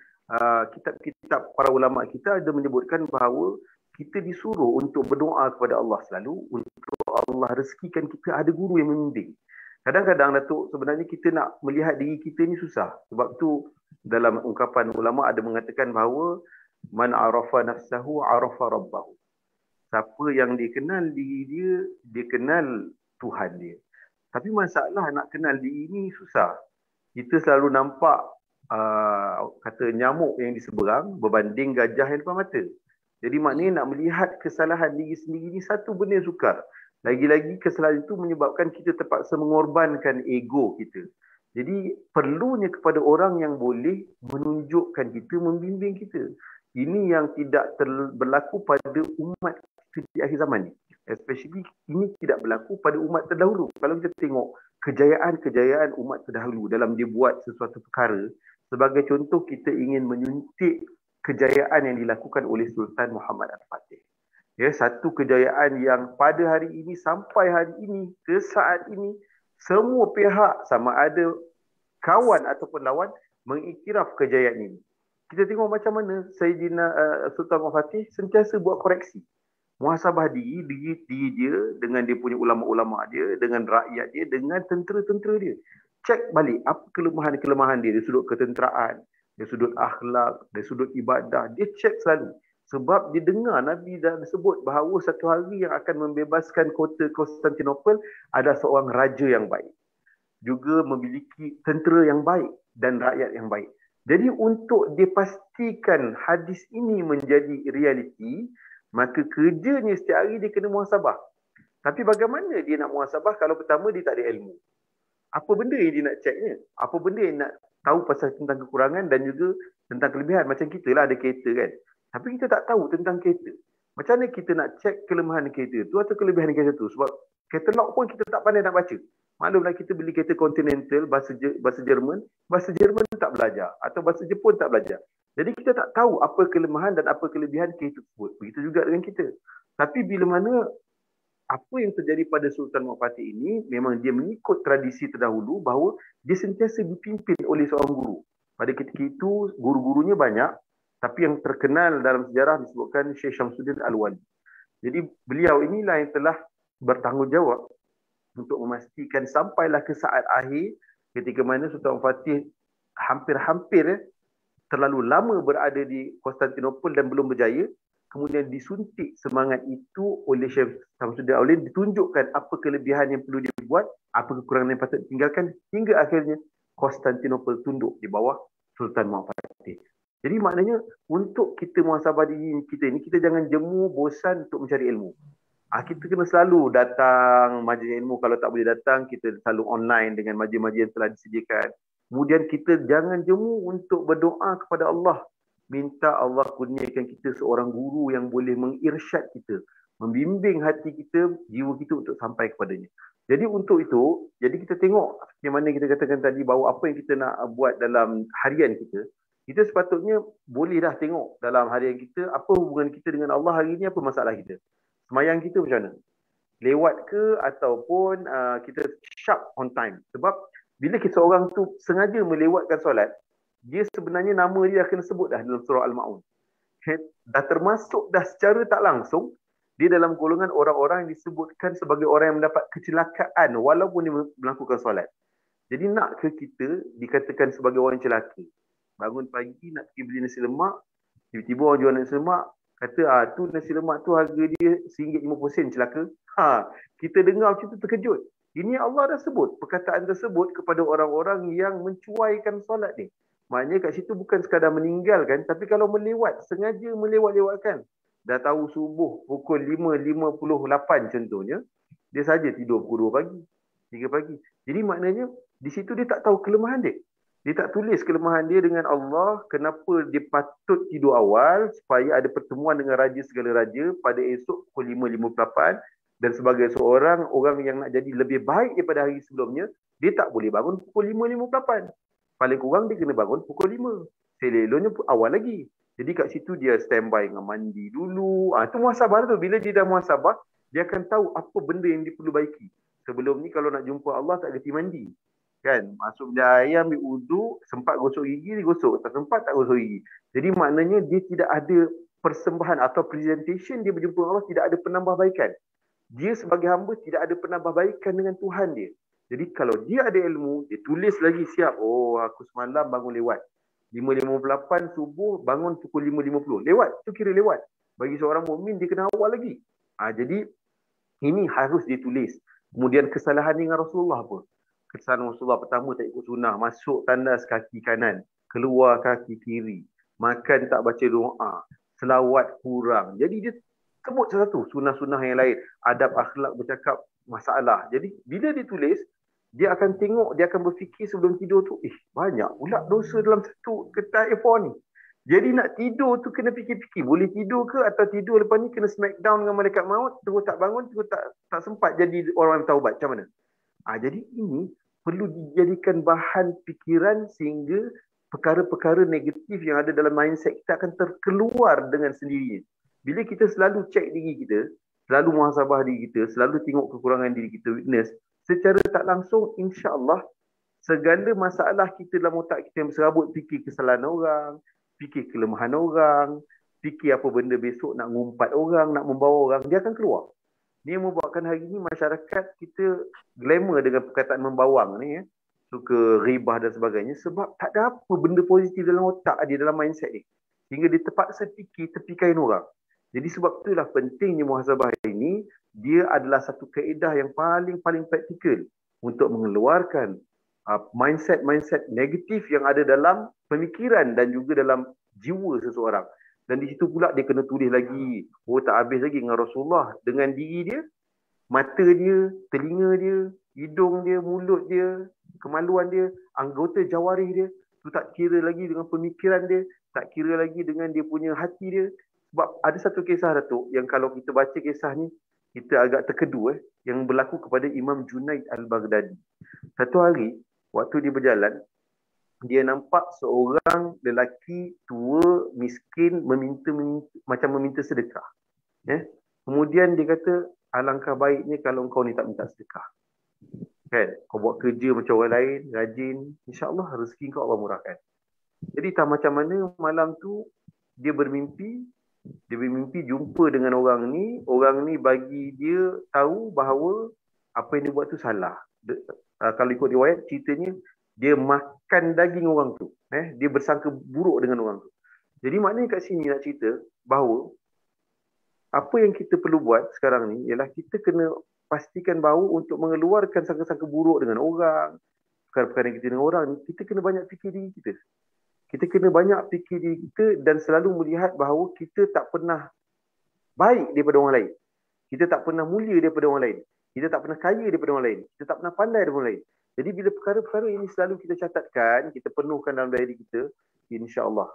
kitab-kitab para ulama kita ada menyebutkan bahawa kita disuruh untuk berdoa kepada Allah selalu, untuk Allah rezekikan kita ada guru yang membimbing. Kadang-kadang Datuk, sebenarnya kita nak melihat diri kita ni susah. Sebab tu dalam ungkapan ulama ada mengatakan bahawa man arafa nafsahu arafa rabbahu. Siapa yang dia kenal diri dia, dia kenal Tuhan dia. Tapi masalah nak kenal diri ni susah. Kita selalu nampak kata nyamuk yang di seberang berbanding gajah yang depan mata. Jadi maknanya nak melihat kesalahan diri sendiri ni satu benda yang sukar. Lagi-lagi kesalahan itu menyebabkan kita terpaksa mengorbankan ego kita. Jadi perlunya kepada orang yang boleh menunjukkan kita, membimbing kita. Ini yang tidak berlaku pada umat di akhir zaman ni. Especially ini tidak berlaku pada umat terdahulu. Kalau kita tengok kejayaan-kejayaan umat terdahulu dalam dia buat sesuatu perkara, sebagai contoh kita ingin menyuntik kejayaan yang dilakukan oleh Sultan Muhammad Al-Fatih. Ya, satu kejayaan yang pada hari ini sampai hari ini ke saat ini semua pihak sama ada kawan ataupun lawan mengiktiraf kejayaan ini. Kita tengok macam mana Sayyidina Sultan Al-Fatih sentiasa buat koreksi. Muhasabah diri dia dengan dia punya ulama-ulama dia, dengan rakyat dia, dengan tentera-tentera dia. Cek balik apa kelemahan-kelemahan dia, dari sudut ketenteraan, dari sudut akhlak, dari sudut ibadah. Dia cek selalu. Sebab dia dengar Nabi dah sebut bahawa satu hari yang akan membebaskan kota Konstantinopel ada seorang raja yang baik. Juga memiliki tentera yang baik dan rakyat yang baik. Jadi untuk dipastikan hadis ini menjadi realiti, maka kerjanya setiap hari dia kena muhasabah. Tapi bagaimana dia nak muhasabah kalau pertama dia tak ada ilmu? Apa benda yang dia nak ceknya? Apa benda yang nak tahu pasal tentang kekurangan dan juga tentang kelebihan? Macam kita lah ada kereta kan. Tapi kita tak tahu tentang kereta. Macam mana kita nak cek kelemahan kereta tu atau kelebihan kereta tu? Sebab katalog pun kita tak pandai nak baca. Maklumlah kita beli kereta Continental, bahasa Jerman tak belajar. Atau bahasa Jepun tak belajar. Jadi kita tak tahu apa kelemahan dan apa kelebihan kereta tersebut. Begitu juga dengan kita. Tapi bila mana apa yang terjadi pada Sultan Al-Fatih ini, memang dia mengikut tradisi terdahulu bahawa dia sentiasa dipimpin oleh seorang guru. Pada ketika itu, guru-gurunya banyak. Tapi yang terkenal dalam sejarah disebutkan Syekh Syamsuddin Al-Wali. Jadi beliau inilah yang telah bertanggungjawab untuk memastikan sampailah ke saat akhir ketika mana Sultan Al-Fatih hampir-hampir terlalu lama berada di Konstantinopel dan belum berjaya, kemudian disuntik semangat itu oleh Syekh Syamsuddin Al-Wali, ditunjukkan apa kelebihan yang perlu dibuat, apa kekurangan yang patut ditinggalkan, hingga akhirnya Konstantinopel tunduk di bawah Sultan Al-Fatih. Jadi maknanya untuk kita muhasabah diri kita ni, kita jangan jemu bosan untuk mencari ilmu. Kita kena selalu datang majlis ilmu. Kalau tak boleh datang, kita selalu online dengan majlis-majlis yang telah disediakan. Kemudian kita jangan jemu untuk berdoa kepada Allah. Minta Allah kurniakan kita seorang guru yang boleh mengirsyad kita, membimbing hati kita, jiwa kita untuk sampai kepadanya. Jadi untuk itu, jadi kita tengok yang mana kita katakan tadi bahawa apa yang kita nak buat dalam harian kita, kita sepatutnya boleh dah tengok dalam harian kita apa hubungan kita dengan Allah hari ini, apa masalah kita. Semayang kita macam mana? Lewat ke ataupun kita sharp on time? Sebab bila seorang tu sengaja melewatkan solat, dia sebenarnya nama dia kena sebut dah dalam surah Al-Ma'un. Dah termasuk dah secara tak langsung, dia dalam golongan orang-orang yang disebutkan sebagai orang yang mendapat kecelakaan walaupun dia melakukan solat. Jadi nak ke kita dikatakan sebagai orang yang celaka? Bangun pagi nak pergi beli nasi lemak, tiba-tiba orang jual nasi lemak, kata tu nasi lemak tu harga dia RM1.50 celaka. Kita dengar macam tu terkejut. Ini Allah dah sebut perkataan tersebut kepada orang-orang yang mencuaikan solat ni. Maknanya kat situ bukan sekadar meninggalkan, tapi kalau melewat, sengaja melewat-lewatkan. Dah tahu subuh pukul 5.58 contohnya, dia saja tidur pukul 2 pagi, 3 pagi. Jadi maknanya di situ dia tak tahu kelemahan dia. Dia tak tulis kelemahan dia dengan Allah, kenapa dia patut tidur awal supaya ada pertemuan dengan raja segala raja pada esok pukul 5.58, dan sebagai seorang orang yang nak jadi lebih baik daripada hari sebelumnya, dia tak boleh bangun pukul 5.58. Paling kurang dia kena bangun pukul 5. Seleloknya awal lagi. Jadi kat situ dia standby dengan mandi dulu. Itu muhasabah tu. Bila dia dah muhasabah, dia akan tahu apa benda yang dia perlu baiki. Sebelum ni kalau nak jumpa Allah tak kerti mandi. Kan, masuk bilik air, ambil wudu, sempat gosok gigi, dia gosok. Tak sempat, tak gosok gigi. Jadi maknanya dia tidak ada persembahan atau presentation dia berjumpa Allah, tidak ada penambahbaikan. Dia sebagai hamba tidak ada penambahbaikan dengan Tuhan dia. Jadi kalau dia ada ilmu, dia tulis lagi siap. Oh, aku semalam bangun lewat 5.58 subuh, bangun pukul 5.50. Lewat, tu kira lewat. Bagi seorang mukmin dia kena awal lagi. Jadi ini harus ditulis. Kemudian kesalahan dengan Rasulullah apa? Kesalahan Rasulullah pertama tak ikut sunnah, masuk tandas kaki kanan, keluar kaki kiri, makan tak baca doa, selawat kurang. Jadi dia sebut satu sunnah-sunnah yang lain, adab akhlak bercakap masalah. Jadi bila dia tulis, dia akan tengok, dia akan berfikir sebelum tidur tu, banyak pula dosa dalam satu kertas A4 ni. Jadi nak tidur tu kena fikir-fikir. Boleh tidur ke atau tidur lepas ni kena smackdown dengan malaikat maut, terus tak bangun, terus tak sempat jadi orang yang taubat. Macam mana? Jadi ini perlu dijadikan bahan fikiran sehingga perkara-perkara negatif yang ada dalam mindset kita akan terkeluar dengan sendirinya. Bila kita selalu cek diri kita, selalu muhasabah diri kita, selalu tengok kekurangan diri kita, witness, secara tak langsung insya-Allah segala masalah kita dalam otak kita yang berserabut, fikir kesalahan orang, fikir kelemahan orang, fikir apa benda besok nak ngumpat orang, nak membawa orang, dia akan keluar. Ini yang membuatkan hari ini masyarakat kita glamour dengan perkataan membawang ni, suka ribah dan sebagainya, sebab tak ada apa benda positif dalam otak dia, dalam mindset dia, sehingga dia terpaksa fikir tepikan orang. Jadi sebab itulah pentingnya muhasabah ini. Dia adalah satu kaedah yang paling praktikal untuk mengeluarkan mindset negatif yang ada dalam pemikiran dan juga dalam jiwa seseorang. Dan di situ pula dia kena tulis lagi, tak habis lagi dengan Rasulullah, dengan diri dia, mata dia, telinga dia, hidung dia, mulut dia, kemaluan dia, anggota jawarih dia, tu tak kira lagi dengan pemikiran dia, tak kira lagi dengan dia punya hati dia. Sebab ada satu kisah, Datuk, yang kalau kita baca kisah ni, kita agak terkedu, yang berlaku kepada Imam Junaid Al-Baghdadi. Satu hari, waktu dia berjalan, dia nampak seorang lelaki tua, miskin, macam meminta sedekah. Kemudian dia kata, alangkah baiknya kalau kau ni tak minta sedekah. Kan? Kau buat kerja macam orang lain, rajin, insya-Allah rezeki kau Allah murahkan. Jadi tak macam mana malam tu, dia bermimpi jumpa dengan orang ni bagi dia tahu bahawa apa yang dia buat tu salah. Kalau ikut riwayat, ceritanya dia makan daging orang tu. Dia bersangka buruk dengan orang tu. Jadi maknanya kat sini nak cerita bahawa apa yang kita perlu buat sekarang ni ialah kita kena pastikan bahawa untuk mengeluarkan sangka-sangka buruk dengan orang, perkara-perkara yang kita dengan orang ni, kita kena banyak fikir diri kita. Kita kena banyak fikir diri kita dan selalu melihat bahawa kita tak pernah baik daripada orang lain. Kita tak pernah mulia daripada orang lain. Kita tak pernah kaya daripada orang lain. Kita tak pernah pandai daripada orang lain. Jadi bila perkara-perkara ini selalu kita catatkan, kita penuhkan dalam diri kita, insya-Allah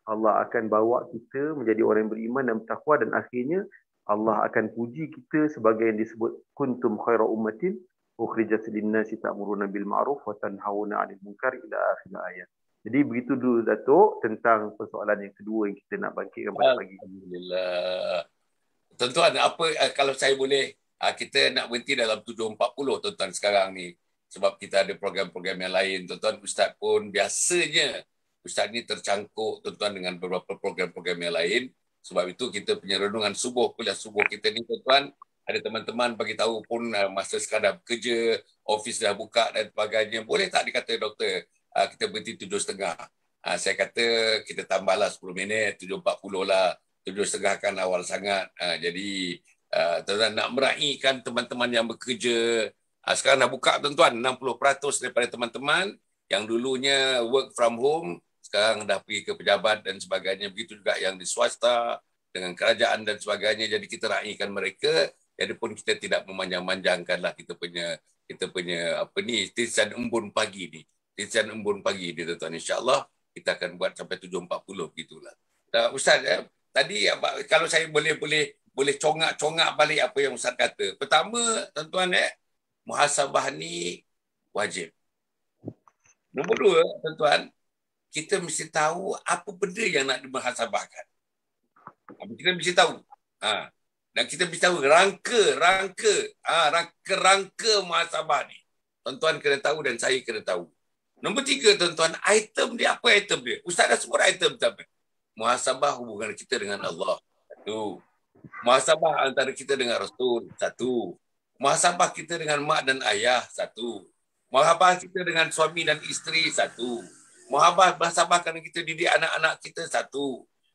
Allah akan bawa kita menjadi orang yang beriman dan bertakwa, dan akhirnya Allah akan puji kita sebagai yang disebut kuntum khaira ummatin ukhrijat lin-nasi ta'muruna bil ma'ruf wa tanhauna 'anil munkar ila akhir ayat. Jadi begitu dulu, Datuk, tentang persoalan yang kedua yang kita nak bangkitkan pada pagi. Alhamdulillah. Tuan-tuan, apa kalau saya boleh, kita nak berhenti dalam 7.40 tuan-tuan sekarang ni. Sebab kita ada program-program yang lain. Tuan-tuan, Ustaz pun biasanya, Ustaz ni tercangkuk tuan-tuan dengan beberapa program-program yang lain. Sebab itu kita punya renungan subuh, kuliah subuh kita ni tuan-tuan, ada teman-teman bagi tahu pun masa sekadar bekerja, office dah buka dan sebagainya. Boleh tak dikata doktor, kita berhenti 7.30. Saya kata kita tambahlah 10 minit, 7.40 lah. 7.30 kan awal sangat. Jadi tuan-tuan nak meraihkan teman-teman yang bekerja. Sekarang dah buka tuan-tuan, 60% daripada teman-teman yang dulunya work from home, sekarang dah pergi ke pejabat dan sebagainya. Begitu juga yang di swasta, dengan kerajaan dan sebagainya. Jadi kita raihkan mereka. Jadi pun kita tidak memanjang-manjangkanlah kita punya apa ni, titisan embun pagi ni. Titisan embun pagi dia tuan-tuan. InsyaAllah kita akan buat sampai 7.40 begitulah. Ustaz, tadi kalau saya boleh congak balik apa yang Ustaz kata. Pertama, tuan-tuan, muhasabah ni wajib. Nombor 2, tuan-tuan, kita mesti tahu apa benda yang nak dimuhasabahkan. Kita mesti tahu. Dan kita mesti tahu rangka muhasabah ni. Tuan-tuan kena tahu dan saya kena tahu. Nombor 3, tuan-tuan, item dia, apa item dia? Ustaz dah sebut item apa? Muhasabah hubungan kita dengan Allah. 1. Muhasabah antara kita dengan Rasul. 1. Muhasabah kita dengan mak dan ayah. 1. Muhasabah kita dengan suami dan isteri. 1. Muhasabah kerana kita didik anak-anak kita. 1.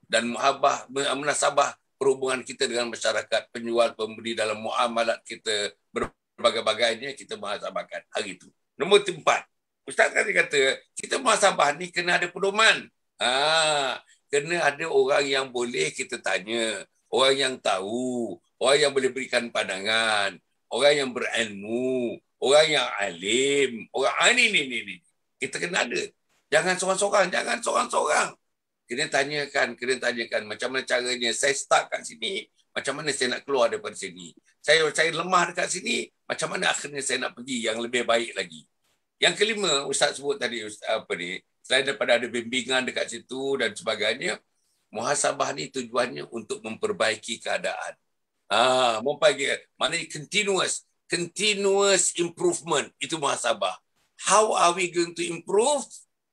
Dan muhasabah perhubungan kita dengan masyarakat, penjual, pembeli dalam muamalat kita, berbagai-bagainya kita muhasabahkan hari itu. Nombor 4. Ustaz tadi kata, kita muhasabah ni kena ada pedoman. Kena ada orang yang boleh kita tanya, orang yang tahu, orang yang boleh berikan pandangan, orang yang berilmu, orang yang alim, orang ni. Kita kena ada. Jangan seorang-seorang. kena tanyakan macam mana caranya saya start kat sini, macam mana saya nak keluar daripada sini. Saya lemah dekat sini, macam mana akhirnya saya nak pergi yang lebih baik lagi. Yang kelima, Ustaz sebut tadi, selain daripada ada bimbingan dekat situ dan sebagainya, muhasabah ni tujuannya untuk memperbaiki keadaan. Maknanya continuous improvement, itu muhasabah. How are we going to improve?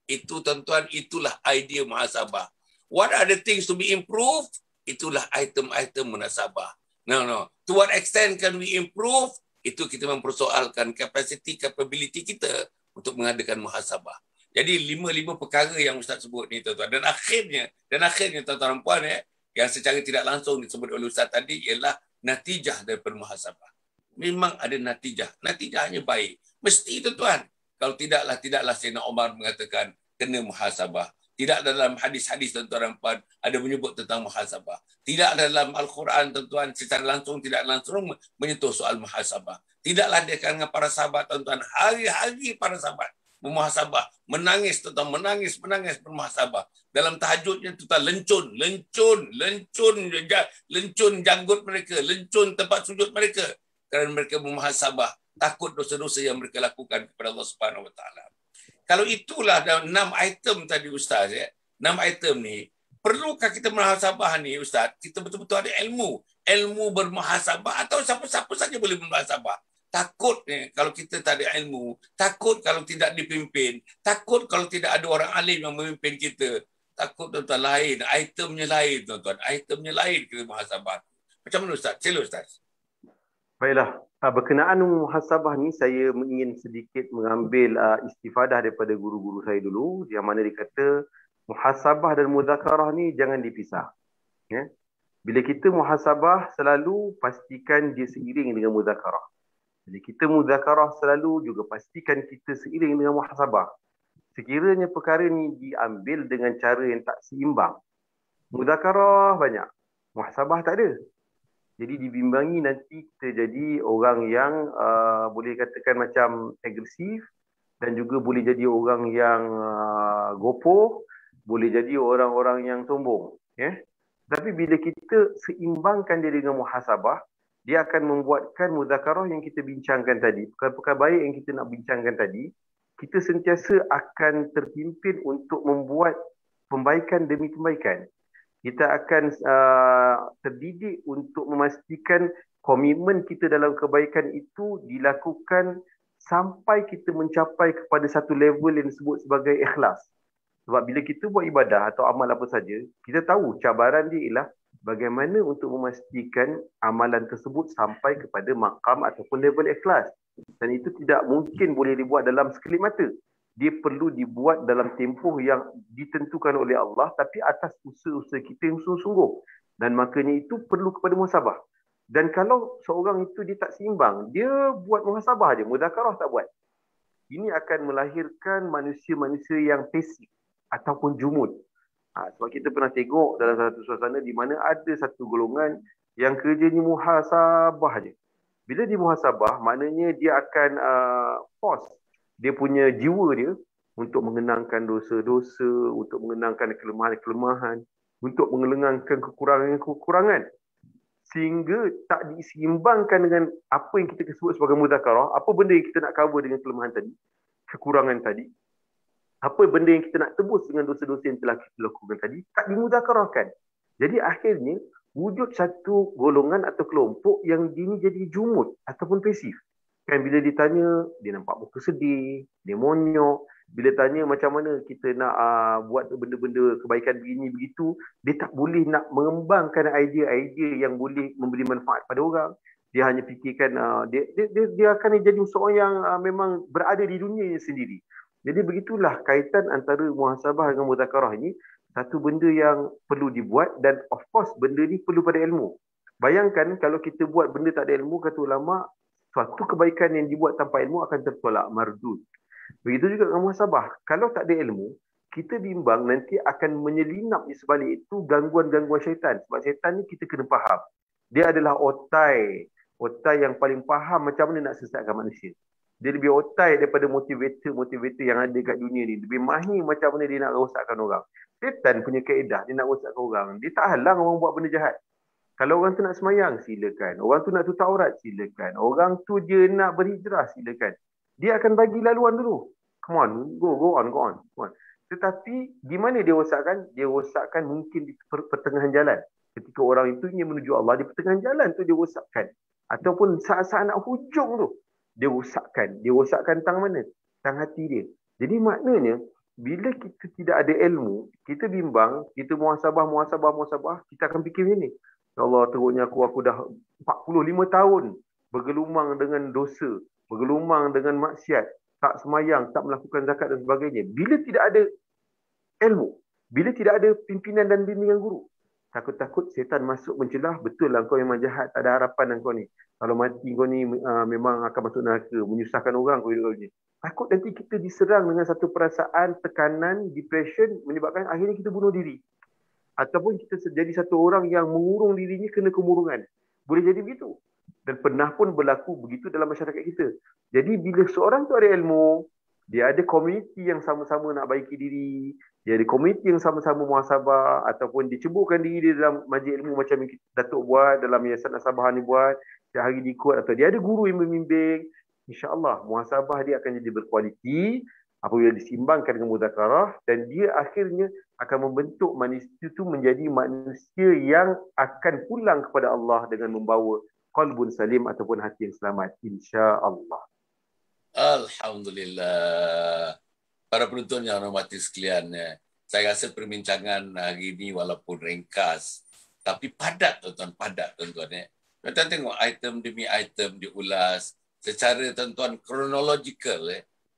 Itu tuan-tuan, itulah idea muhasabah. What are the things to be improved? Itulah item-item muhasabah. No. To what extent can we improve? Itu kita mempersoalkan capability kita untuk mengadakan muhasabah. Jadi 5 perkara yang Ustaz sebut ni tuan-tuan. Dan akhirnya tuan-tuan dan puan, yang secara tidak langsung disebut oleh Ustaz tadi ialah natijah daripada muhasabah. Memang ada natijah. Natijahnya baik. Mesti tuan-tuan. Kalau tidaklah Sayyidina Umar mengatakan kena muhasabah. Tidak dalam hadis-hadis tuan-tuan dan puan ada menyebut tentang muhasabah. Tidak dalam Al-Quran tuan-tuan secara langsung tidak langsung menyentuh soal muhasabah. Tidaklah dia dengan para sahabat tuan-tuan, hari-hari para sahabat bermuhasabah, menangis tuan-tuan, menangis bermuhasabah. Dalam tahajudnya tuan-tuan lencun janggut mereka, lencun tempat sujud mereka kerana mereka bermuhasabah, takut dosa-dosa yang mereka lakukan kepada Allah Subhanahu Wa Taala. Kalau itulah 6 item tadi Ustaz, 6 item ni, perlukah kita muhasabah ni Ustaz? Kita betul-betul ada ilmu bermuhasabah atau siapa-siapa saja boleh bermuhasabah? Takut kalau kita tak ada ilmu, takut kalau tidak dipimpin, takut kalau tidak ada orang alim yang memimpin kita. Takut tuan-tuan lain, itemnya lain tuan-tuan, itemnya lain kita muhasabah. Macam mana Ustaz? Sila Ustaz. Baiklah, berkenaan muhasabah ni saya ingin sedikit mengambil istifadah daripada guru-guru saya dulu, yang mana dikata muhasabah dan muzakarah ni jangan dipisah. Ya? Bila kita muhasabah, selalu pastikan dia seiring dengan muzakarah. Jadi kita muzakarah selalu juga pastikan kita seiring dengan muhasabah. Sekiranya perkara ni diambil dengan cara yang tak seimbang, muzakarah banyak, muhasabah tak ada. Jadi dibimbangi nanti kita jadi orang yang boleh katakan macam agresif, dan juga boleh jadi orang yang gopoh, boleh jadi orang-orang yang sombong. Tapi bila kita seimbangkan dia dengan muhasabah, dia akan membuatkan muzakarah yang kita bincangkan tadi, perkara-perkara baik yang kita nak bincangkan tadi, kita sentiasa akan terpimpin untuk membuat pembaikan demi pembaikan. Kita akan terdidik untuk memastikan komitmen kita dalam kebaikan itu dilakukan sampai kita mencapai kepada satu level yang disebut sebagai ikhlas. Sebab bila kita buat ibadah atau amal apa saja, kita tahu cabaran dia ialah bagaimana untuk memastikan amalan tersebut sampai kepada maqam ataupun level ikhlas. Dan itu tidak mungkin boleh dibuat dalam sekelip mata. Dia perlu dibuat dalam tempoh yang ditentukan oleh Allah, tapi atas usaha-usaha kita yang sungguh-sungguh. Dan makanya itu perlu kepada muhasabah. Dan kalau seorang itu dia tak seimbang, dia buat muhasabah je, muzakarah tak buat, ini akan melahirkan manusia-manusia yang pasif ataupun jumud. Sebab kita pernah tengok dalam satu suasana di mana ada satu golongan yang kerjanya muhasabah je. Bila dia muhasabah, maknanya dia akan force dia punya jiwa dia untuk mengenangkan dosa-dosa, untuk mengenangkan kelemahan-kelemahan, untuk mengenangkan kekurangan-kekurangan. Sehingga tak diseimbangkan dengan apa yang kita sebut sebagai muzakarah, apa benda yang kita nak cover dengan kelemahan tadi, kekurangan tadi, apa benda yang kita nak tebus dengan dosa-dosa yang telah kita lakukan tadi, tak dimuzakarahkan. Jadi akhirnya, wujud satu golongan atau kelompok yang ini jadi jumud ataupun pasif. Kan bila ditanya, dia nampak muka sedih, dia monyok. Bila tanya macam mana kita nak buat benda-benda kebaikan begini begitu, dia tak boleh nak mengembangkan idea-idea yang boleh memberi manfaat pada orang. Dia hanya fikirkan dia akan jadi seorang yang memang berada di dunianya sendiri. Jadi begitulah kaitan antara muhasabah dengan muzakarah ini, satu benda yang perlu dibuat, dan of course benda ni perlu pada ilmu. Bayangkan kalau kita buat benda tak ada ilmu, kata ulama, suatu kebaikan yang dibuat tanpa ilmu akan tertolak, mardud. Begitu juga dengan muhasabah. Kalau tak ada ilmu, kita bimbang nanti akan menyelinap di sebalik itu gangguan-gangguan syaitan. Sebab syaitan ni kita kena faham. Dia adalah otai yang paling faham macam mana nak sesatkan manusia. Dia lebih otai daripada motivator yang ada kat dunia ni. Lebih mahir macam mana dia nak rosakkan orang. Setan punya kaedah, dia nak rosakkan orang. Dia tak halang orang buat benda jahat. Kalau orang tu nak semayang, silakan. Orang tu nak tutup aurat, silakan. Orang tu dia nak berhijrah, silakan. Dia akan bagi laluan dulu. Come on, go on. Tetapi, di mana dia rosakkan? Dia rosakkan mungkin di pertengahan jalan. Ketika orang itu ingin menuju Allah, di pertengahan jalan tu dia rosakkan. Ataupun saat-saat nak hujung tu, dia rosakkan. Dia rosakkan tang mana? Tang hati dia. Jadi maknanya, bila kita tidak ada ilmu, kita bimbang, kita muhasabah, kita akan fikir ini. Ya Allah, teruknya aku dah 45 tahun bergelumang dengan dosa, bergelumang dengan maksiat, tak semayang, tak melakukan zakat dan sebagainya. Bila tidak ada ilmu, bila tidak ada pimpinan dan bimbingan guru, takut-takut setan masuk mencelah, betul lah kau memang jahat, tak ada harapan kau ni. Kalau mati kau ni memang akan masuk neraka, menyusahkan orang kau hidup ni. Takut nanti kita diserang dengan satu perasaan, tekanan, depression, menyebabkan akhirnya kita bunuh diri. Ataupun kita jadi satu orang yang mengurung dirinya kena kemurungan. Boleh jadi begitu. Dan pernah pun berlaku begitu dalam masyarakat kita. Jadi bila seorang tu ada ilmu, dia ada komuniti yang sama-sama nak baiki diri, dia ada komuniti yang sama-sama muhasabah, ataupun diceburkan diri dia dalam majlis ilmu macam yang Datuk buat, dalam Yayasan Nasabah ni buat, setiap hari diikut, atau dia ada guru yang membimbing, insya-Allah muhasabah dia akan jadi berkualiti apabila disimbangkan dengan muzakarah, dan dia akhirnya akan membentuk manusia itu menjadi manusia yang akan pulang kepada Allah dengan membawa qalbun salim ataupun hati yang selamat, insya-Allah. Alhamdulillah. Para penonton yang hormati sekalian, saya rasa perbincangan hari ini walaupun ringkas tapi padat, tuan-tuan, padat, tuan-tuan. Tuan-tuan tengok item demi item diulas secara, tuan-tuan, kronologikal.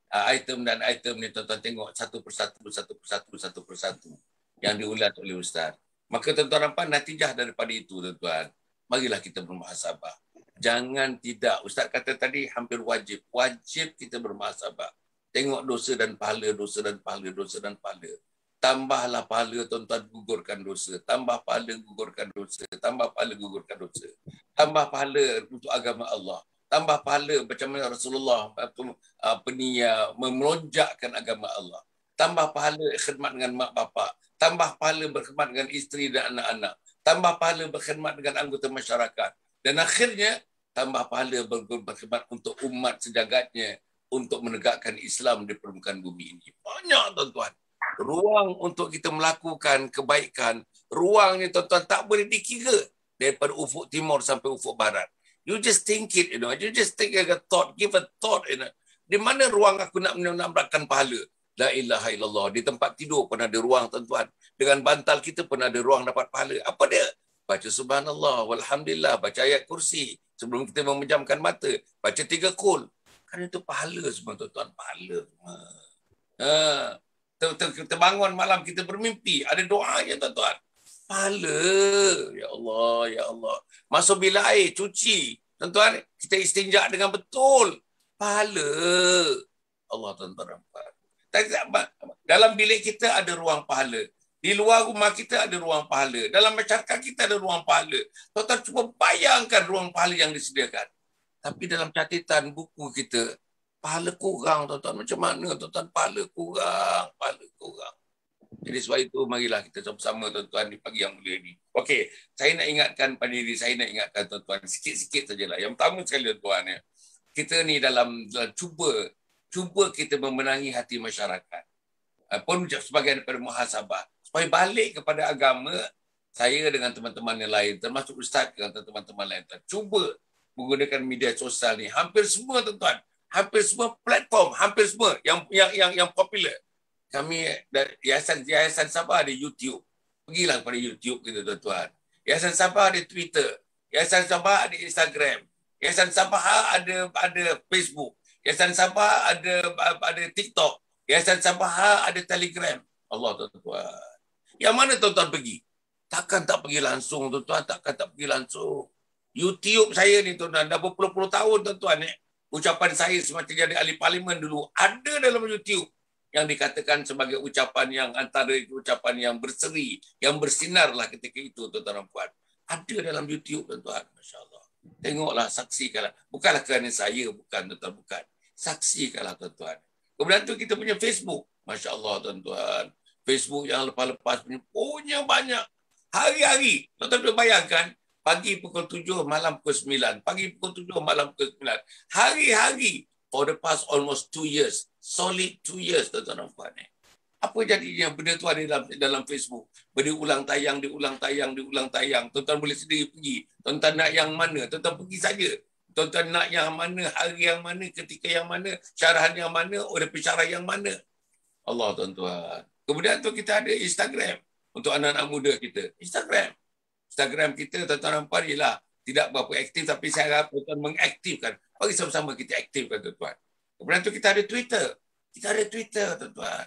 Item dan item ni tuan-tuan tengok satu persatu yang diulas oleh Ustaz. Maka tuan-tuan nampak natijah daripada itu, tuan-tuan. Marilah kita bermuhasabah. Jangan tidak. Ustaz kata tadi hampir wajib. Wajib kita bermuhasabah. Tengok dosa dan pahala. Tambahlah pahala, tuan-tuan, gugurkan dosa. Tambah pahala, gugurkan dosa. Tambah pahala, gugurkan dosa. Tambah pahala untuk agama Allah. Tambah pahala macam mana Rasulullah melonjakkan agama Allah. Tambah pahala khidmat dengan mak bapak. Tambah pahala berkhidmat dengan isteri dan anak-anak. Tambah pahala berkhidmat dengan anggota masyarakat. Dan akhirnya, tambah pahala berkhidmat untuk umat sejagatnya untuk menegakkan Islam di permukaan bumi ini. Banyak, tuan-tuan. Ruang untuk kita melakukan kebaikan, ruang ni, tuan-tuan, tak boleh dikira daripada ufuk timur sampai ufuk barat. You just think it, You just think a thought, give a thought, Di mana ruang aku nak menambahkan pahala? La ilaha illallah. Di tempat tidur pun ada ruang, tuan-tuan. Dengan bantal kita pun ada ruang dapat pahala. Apa dia? Baca subhanallah, walhamdulillah, baca ayat kursi. Sebelum kita memejamkan mata, baca 3 qul. Kan itu pahala semua, tuan-tuan. Pahala semua. Kita bangun malam, kita bermimpi. Ada doanya, tuan-tuan. Pahala. Ya Allah, ya Allah. Masuk bilik air, cuci. Tuan-tuan, kita istinja dengan betul. Pahala. Allah, tuan-tuan. Dalam bilik kita ada ruang pahala. Di luar rumah kita ada ruang pahala. Dalam masyarakat kita ada ruang pahala. Tuan-tuan cuba bayangkan ruang pahala yang disediakan. Tapi dalam catatan buku kita, pahala kurang, tuan-tuan. Macam mana, tuan-tuan? Pahala kurang. Jadi sebab itu, marilah kita sama-sama, tuan-tuan, di pagi yang mulia ini. Okey, saya nak ingatkan pada diri, saya nak ingatkan, tuan-tuan, sikit-sikit sajalah. Yang pertama sekali, tuan-tuan, kita ni dalam cuba kita memenangi hati masyarakat. Pun sebagai daripada muhasabah. Supaya balik kepada agama, saya dengan teman-teman yang lain, termasuk Ustaz dengan teman-teman lain, cuba menggunakan media sosial ni. Hampir semua, tuan-tuan. Hampir semua platform, hampir semua yang popular. Kami Yayasan Sabah ada YouTube. Pergilah kepada YouTube kita, tuan-tuan. Yayasan Sabah ada Twitter. Yayasan Sabah ada Instagram. Yayasan Sabah ada Facebook. Yayasan Sabah ada TikTok. Yayasan Sabah ada Telegram. Allah, tuan-tuan. Yang mana tuan-tuan pergi? Takkan tak pergi langsung, tuan-tuan. Takkan tak pergi langsung. YouTube saya ni, tuan-tuan, dah berpuluh-puluh tahun, tuan-tuan. Ucapan saya semasa jadi ahli parlimen dulu ada dalam YouTube. Yang dikatakan sebagai ucapan yang antara ucapan yang berseri, yang bersinarlah ketika itu, tuan-tuan dan puan. Ada dalam YouTube, tuan-tuan. Masya Allah. Tengoklah, saksikanlah. Bukanlah kerana saya, bukan, tuan-tuan, bukan. Saksikanlah tuan-tuan. Kemudian tu kita punya Facebook. Masya Allah tuan-tuan. Facebook yang lepas-lepas punya banyak. Hari-hari. Tuan-tuan boleh bayangkan. Pagi pukul 7, malam pukul 9. Pagi pukul 7, malam pukul 9. Hari-hari. For the past almost 2 years. Solid 2 years tuan-tuan dan puan. Apa jadinya benda tu ada dalam Facebook? Berulang tayang, diulang tayang, diulang tayang. Tuan-tuan boleh sendiri pergi. Tuan-tuan nak yang mana? Tuan-tuan pergi saja. Tuan-tuan nak yang mana, hari yang mana, ketika yang mana, syarahan yang mana, oleh pensyarah yang mana. Allah tuan-tuan. Kemudian tu kita ada Instagram. Untuk anak-anak muda kita. Instagram kita tuan-tuan nampak ialah tidak berapa aktif, tapi saya harap tuan-tuan mengaktifkan. Mari sama-sama kita aktifkan tuan-tuan. Kemudian tu kita ada Twitter. Tuan-tuan.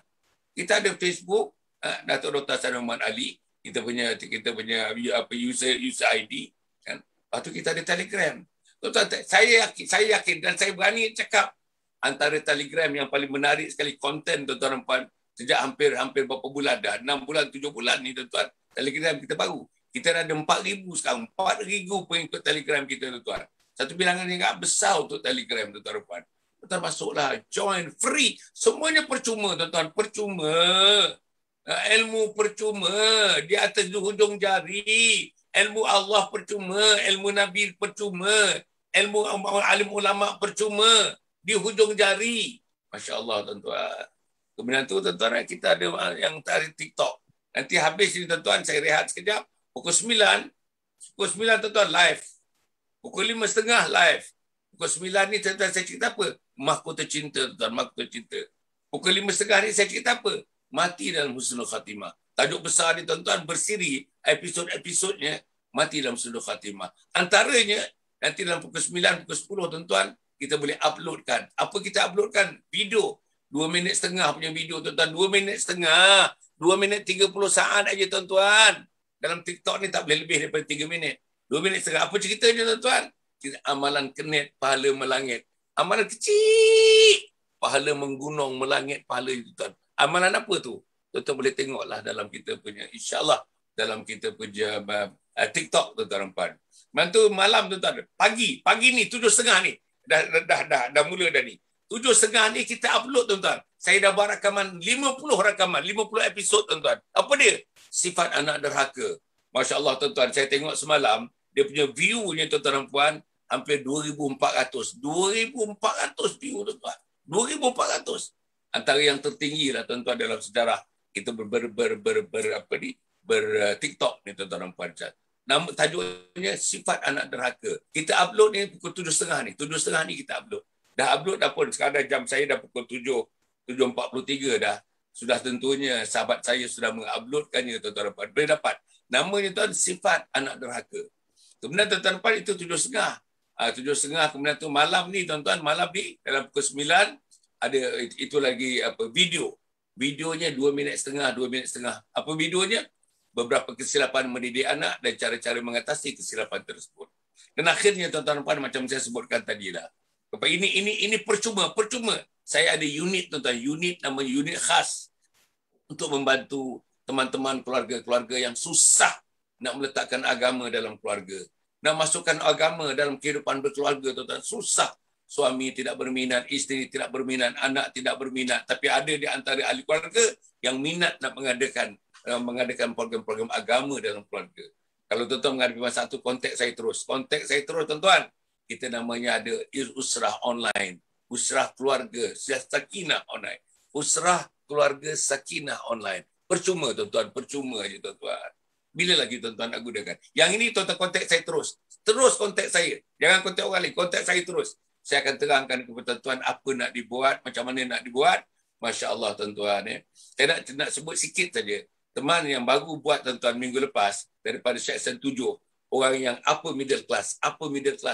Kita ada Facebook, Datuk Dr. Sanuman Ali, kita punya user ID kan. Lepas tu kita ada Telegram. Tuan-tuan, saya yakin dan saya berani cakap antara Telegram yang paling menarik sekali konten tuan-tuan dan puan sejak hampir berapa bulan dah, 6 bulan 7 bulan ni tuan-tuan. Telegram kita baru. Kita dah ada 4,000 sekarang, 4,000 pengikut Telegram kita tuan-tuan. Satu bilangan yang agak besar untuk Telegram tuan-tuan dan puan. Tuan-tuan masuklah, join, free. Semuanya percuma, tuan-tuan. Percuma. Ilmu percuma. Di atas hujung jari. Ilmu Allah percuma. Ilmu Nabi percuma. Ilmu alim ulama percuma. Di hujung jari. Masya Allah, tuan-tuan. Kemudian tu, tuan-tuan, kita ada yang tarik TikTok. Nanti habis ni, tuan-tuan, saya rehat sekejap. Pukul 9, tuan-tuan, live. Pukul 5.30, live. Pukul 9 ni, tuan-tuan, saya cerita apa? Mahkota cinta, tuan, mahkota cinta. Pukul 5.30 ni saya cerita apa? Mati dalam husnul khatimah. Tajuk besar ni tuan-tuan bersiri episod-episodnya mati dalam husnul khatimah. Antaranya nanti dalam pukul 9, pukul 10 tuan-tuan kita boleh uploadkan. Apa kita uploadkan? Video. 2 minit setengah punya video tuan-tuan. 2 minit setengah. 2 minit 30 saat aja tuan-tuan. Dalam TikTok ni tak boleh lebih daripada 3 minit. 2 minit setengah. Apa ceritanya tuan-tuan? Amalan kenit, pahala melangit. Amalan kecil, pahala menggunung, melangit pahala itu tuan. Amalan apa tu? Tuan-tuan boleh tengoklah dalam kita punya, insyaAllah, dalam kita punya TikTok tuan-tuan. Mantu malam tuan-tuan. Pagi ni 7.30 ni. Dah mula dah ni. 7.30 ni kita upload tuan-tuan. Saya dah buat rakaman 50 episod tuan-tuan. Apa dia? Sifat anak derhaka. Masya Allah tuan-tuan. Saya tengok semalam, dia punya view-nya tuan-tuan dan puan, hampir 2,400. 2,400 view tuan-tuan. 2,400. Antara yang tertinggi lah tuan-tuan dalam sejarah kita TikTok ni tuan-tuan dan puan. Nama tajuknya sifat anak derhaka. Kita upload ni pukul 7.30 ni. 7.30 ni kita upload. Dah upload dah pun. Sekarang jam saya dah pukul 7.43 dah. Sudah tentunya sahabat saya sudah menguploadkannya tuan-tuan dan puan. Boleh dapat. Namanya tuan sifat anak derhaka. Kemudian tuan-tuan dan puan itu 7.30. 7.30 kemudian tu malam ni tuan-tuan, malam ni dalam pukul 9 ada itu lagi video. Videonya 2 minit setengah. Apa videonya? Beberapa kesilapan mendidik anak dan cara-cara mengatasi kesilapan tersebut. Dan akhirnya tuan-tuan dan puan macam saya sebutkan tadi lah. Ini percuma. Saya ada unit tuan-tuan, namanya unit khas untuk membantu teman-teman keluarga-keluarga yang susah nak meletakkan agama dalam keluarga. Nak masukkan agama dalam kehidupan berkeluarga tuan-tuan, susah. Suami tidak berminat, isteri tidak berminat, anak tidak berminat. Tapi ada di antara ahli keluarga yang minat nak mengadakan program-program agama dalam keluarga. Kalau tuan-tuan menghadapi masalah itu, kontak saya terus tuan-tuan. Kita namanya ada Usrah Online. Usrah Keluarga Sakinah Online. Usrah Keluarga Sakinah Online. Percuma tuan-tuan, percuma je tuan-tuan. Bila lagi tuan-tuan nak gunakan? Yang ini tuan-tuan kontak saya terus. Terus kontak saya. Jangan kontak orang lain, kontak saya terus. Saya akan terangkan kepada tuan-tuan apa nak dibuat, macam mana nak dibuat. Masya Allah tuan-tuan. Saya nak sebut sikit saja. Teman yang baru buat tuan-tuan minggu lepas daripada Seksyen 7. Orang yang upper middle class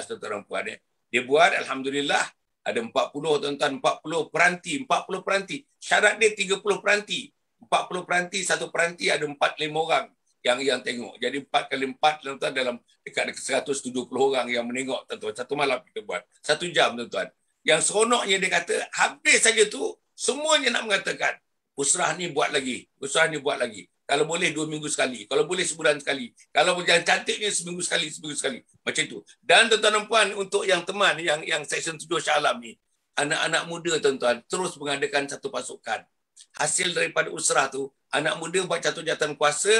tuan-tuan dan puan. Dia buat, Alhamdulillah, ada 40 tuan-tuan, 40 peranti. Syarat dia 30 peranti. 40 peranti, satu peranti ada 4-5 orang yang tengok. Jadi 4 kali 4 tuan-tuan dalam dekat 170 orang yang menengok tuan-tuan. Satu malam kita buat. 1 jam tuan-tuan. Yang seronoknya dia kata, habis saja tu, semuanya nak mengatakan, usrah ni buat lagi. Kalau boleh 2 minggu sekali. Kalau boleh sebulan sekali. Kalau yang cantiknya seminggu sekali. Macam itu. Dan tuan-tuan dan puan, untuk yang teman, yang Seksyen 7 Shah Alam ni, anak-anak muda tuan-tuan terus mengadakan satu pasukan. Hasil daripada usrah tu, anak muda buat satu jawatan kuasa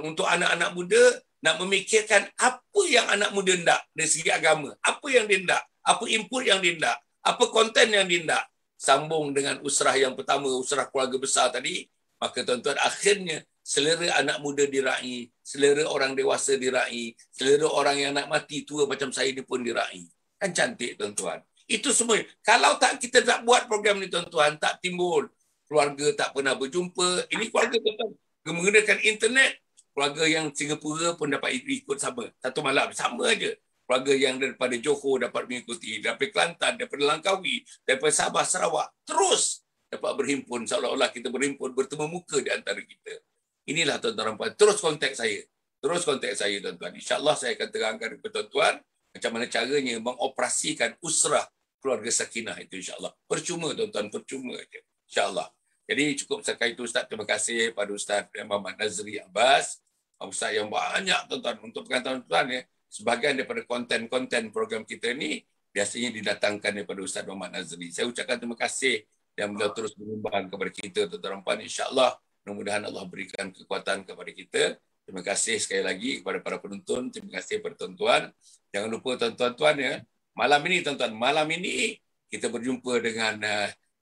untuk anak-anak muda nak memikirkan apa yang anak muda hendak dari segi agama. Apa yang dia hendak, apa input yang dia hendak, apa konten yang dia hendak. Sambung dengan usrah yang pertama, usrah keluarga besar tadi, maka tuan-tuan akhirnya selera anak muda diraih, selera orang dewasa diraih, selera orang yang nak mati tua macam saya ni pun diraih. Kan cantik tuan-tuan. Itu semua. Kalau tak kita tak buat program ni tuan-tuan, tak timbul. Keluarga tak pernah berjumpa. Ini keluarga tuan-tuan menggunakan internet. Keluarga yang Singapura pun dapat ikut sama. Satu malam sama aja. Keluarga yang daripada Johor dapat mengikuti, daripada Kelantan, daripada Langkawi, daripada Sabah, Sarawak, terus dapat berhimpun, seolah-olah kita berhimpun, bertemu muka di antara kita. Inilah tuan-tuan dan puan. Terus kontak saya. Terus kontak saya tuan-tuan. InsyaAllah saya akan terangkan kepada tuan-tuan macam mana caranya mengoperasikan usrah keluarga sakinah itu insyaAllah. Percuma tuan-tuan, percuma je. InsyaAllah. Jadi cukup sekali itu Ustaz. Terima kasih pada Ustaz Muhammad Nazri Abbas. Ustaz yang banyak tuan-tuan. Untuk pengetahuan tuan-tuan ya, sebahagian daripada konten-konten program kita ni biasanya didatangkan daripada Ustaz Muhammad Nazri. Saya ucapkan terima kasih dan beliau terus menyumbang kepada kita tuan-tuan dan puan. InsyaAllah mudah-mudahan Allah berikan kekuatan kepada kita. Terima kasih sekali lagi kepada para penonton. Terima kasih kepada tuan-tuan. Jangan lupa tuan-tuan ya. Malam ini tuan-tuan, malam ini kita berjumpa dengan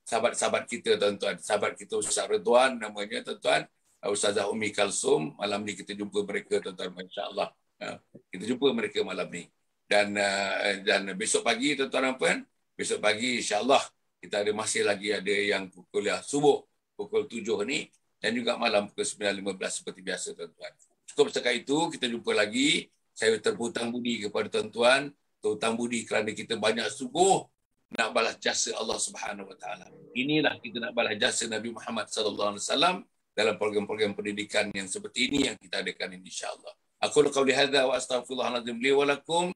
sahabat-sahabat kita tuan-tuan. Sahabat kita Ustaz Ridwan namanya tuan-tuan. Ustazah Umi Kalsum. Malam ni kita jumpa mereka tuan-tuan. InsyaAllah. Kita jumpa mereka malam ni. Dan besok pagi tuan-tuan dan puan. Besok pagi insyaAllah kita ada masih lagi ada yang kuliah subuh pukul 7 ni. Dan juga malam pukul 9.15 seperti biasa tuan-tuan. Cukup setakat itu, kita jumpa lagi. Saya terhutang budi kepada tuan-tuan. Terhutang budi kerana kita banyak sungguh nak balas jasa Allah Subhanahu Wa Taala. Inilah kita nak balas jasa Nabi Muhammad sallallahu alaihi wasallam dalam program-program pendidikan yang seperti ini yang kita adakan ini insya-Allah. Aku qauli hadza wa astaghfirullahalazim li wa lakum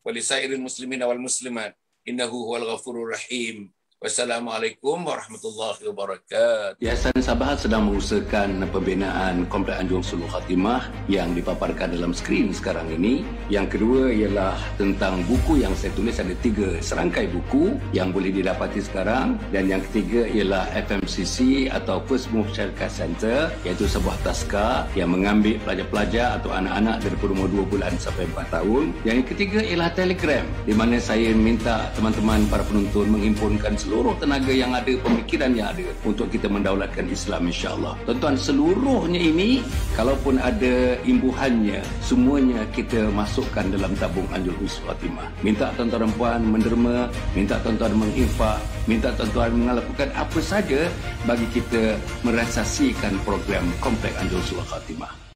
wa li sairil muslimin wal muslimat. Innahu huwal ghafurur rahim. Wassalamualaikum warahmatullahi wabarakatuh. Yayasan Sabah sedang mengusahakan pembinaan Komplek Anjung Suluh Khatimah yang dipaparkan dalam skrin sekarang ini. Yang kedua ialah tentang buku yang saya tulis, ada 3 serangkai buku yang boleh didapati sekarang. Dan yang ketiga ialah FMCC atau First Move Syarikat Center, iaitu sebuah taska yang mengambil pelajar-pelajar atau anak-anak dari umur 2 bulan sampai 4 tahun. Yang ketiga ialah Telegram, di mana saya minta teman-teman para penonton menghimpunkan seluruh tenaga yang ada, pemikiran yang ada untuk kita mendaulatkan Islam insya-Allah. Tuan-tuan, seluruhnya ini kalaupun ada imbuhannya, semuanya kita masukkan dalam tabung Anjung Suluh Khatimah. Minta tuan-tuan dan puan menderma, minta tuan-tuan menginfak, minta tuan-tuan melakukan apa saja bagi kita merasasikan program Komplek Anjung Suluh Khatimah.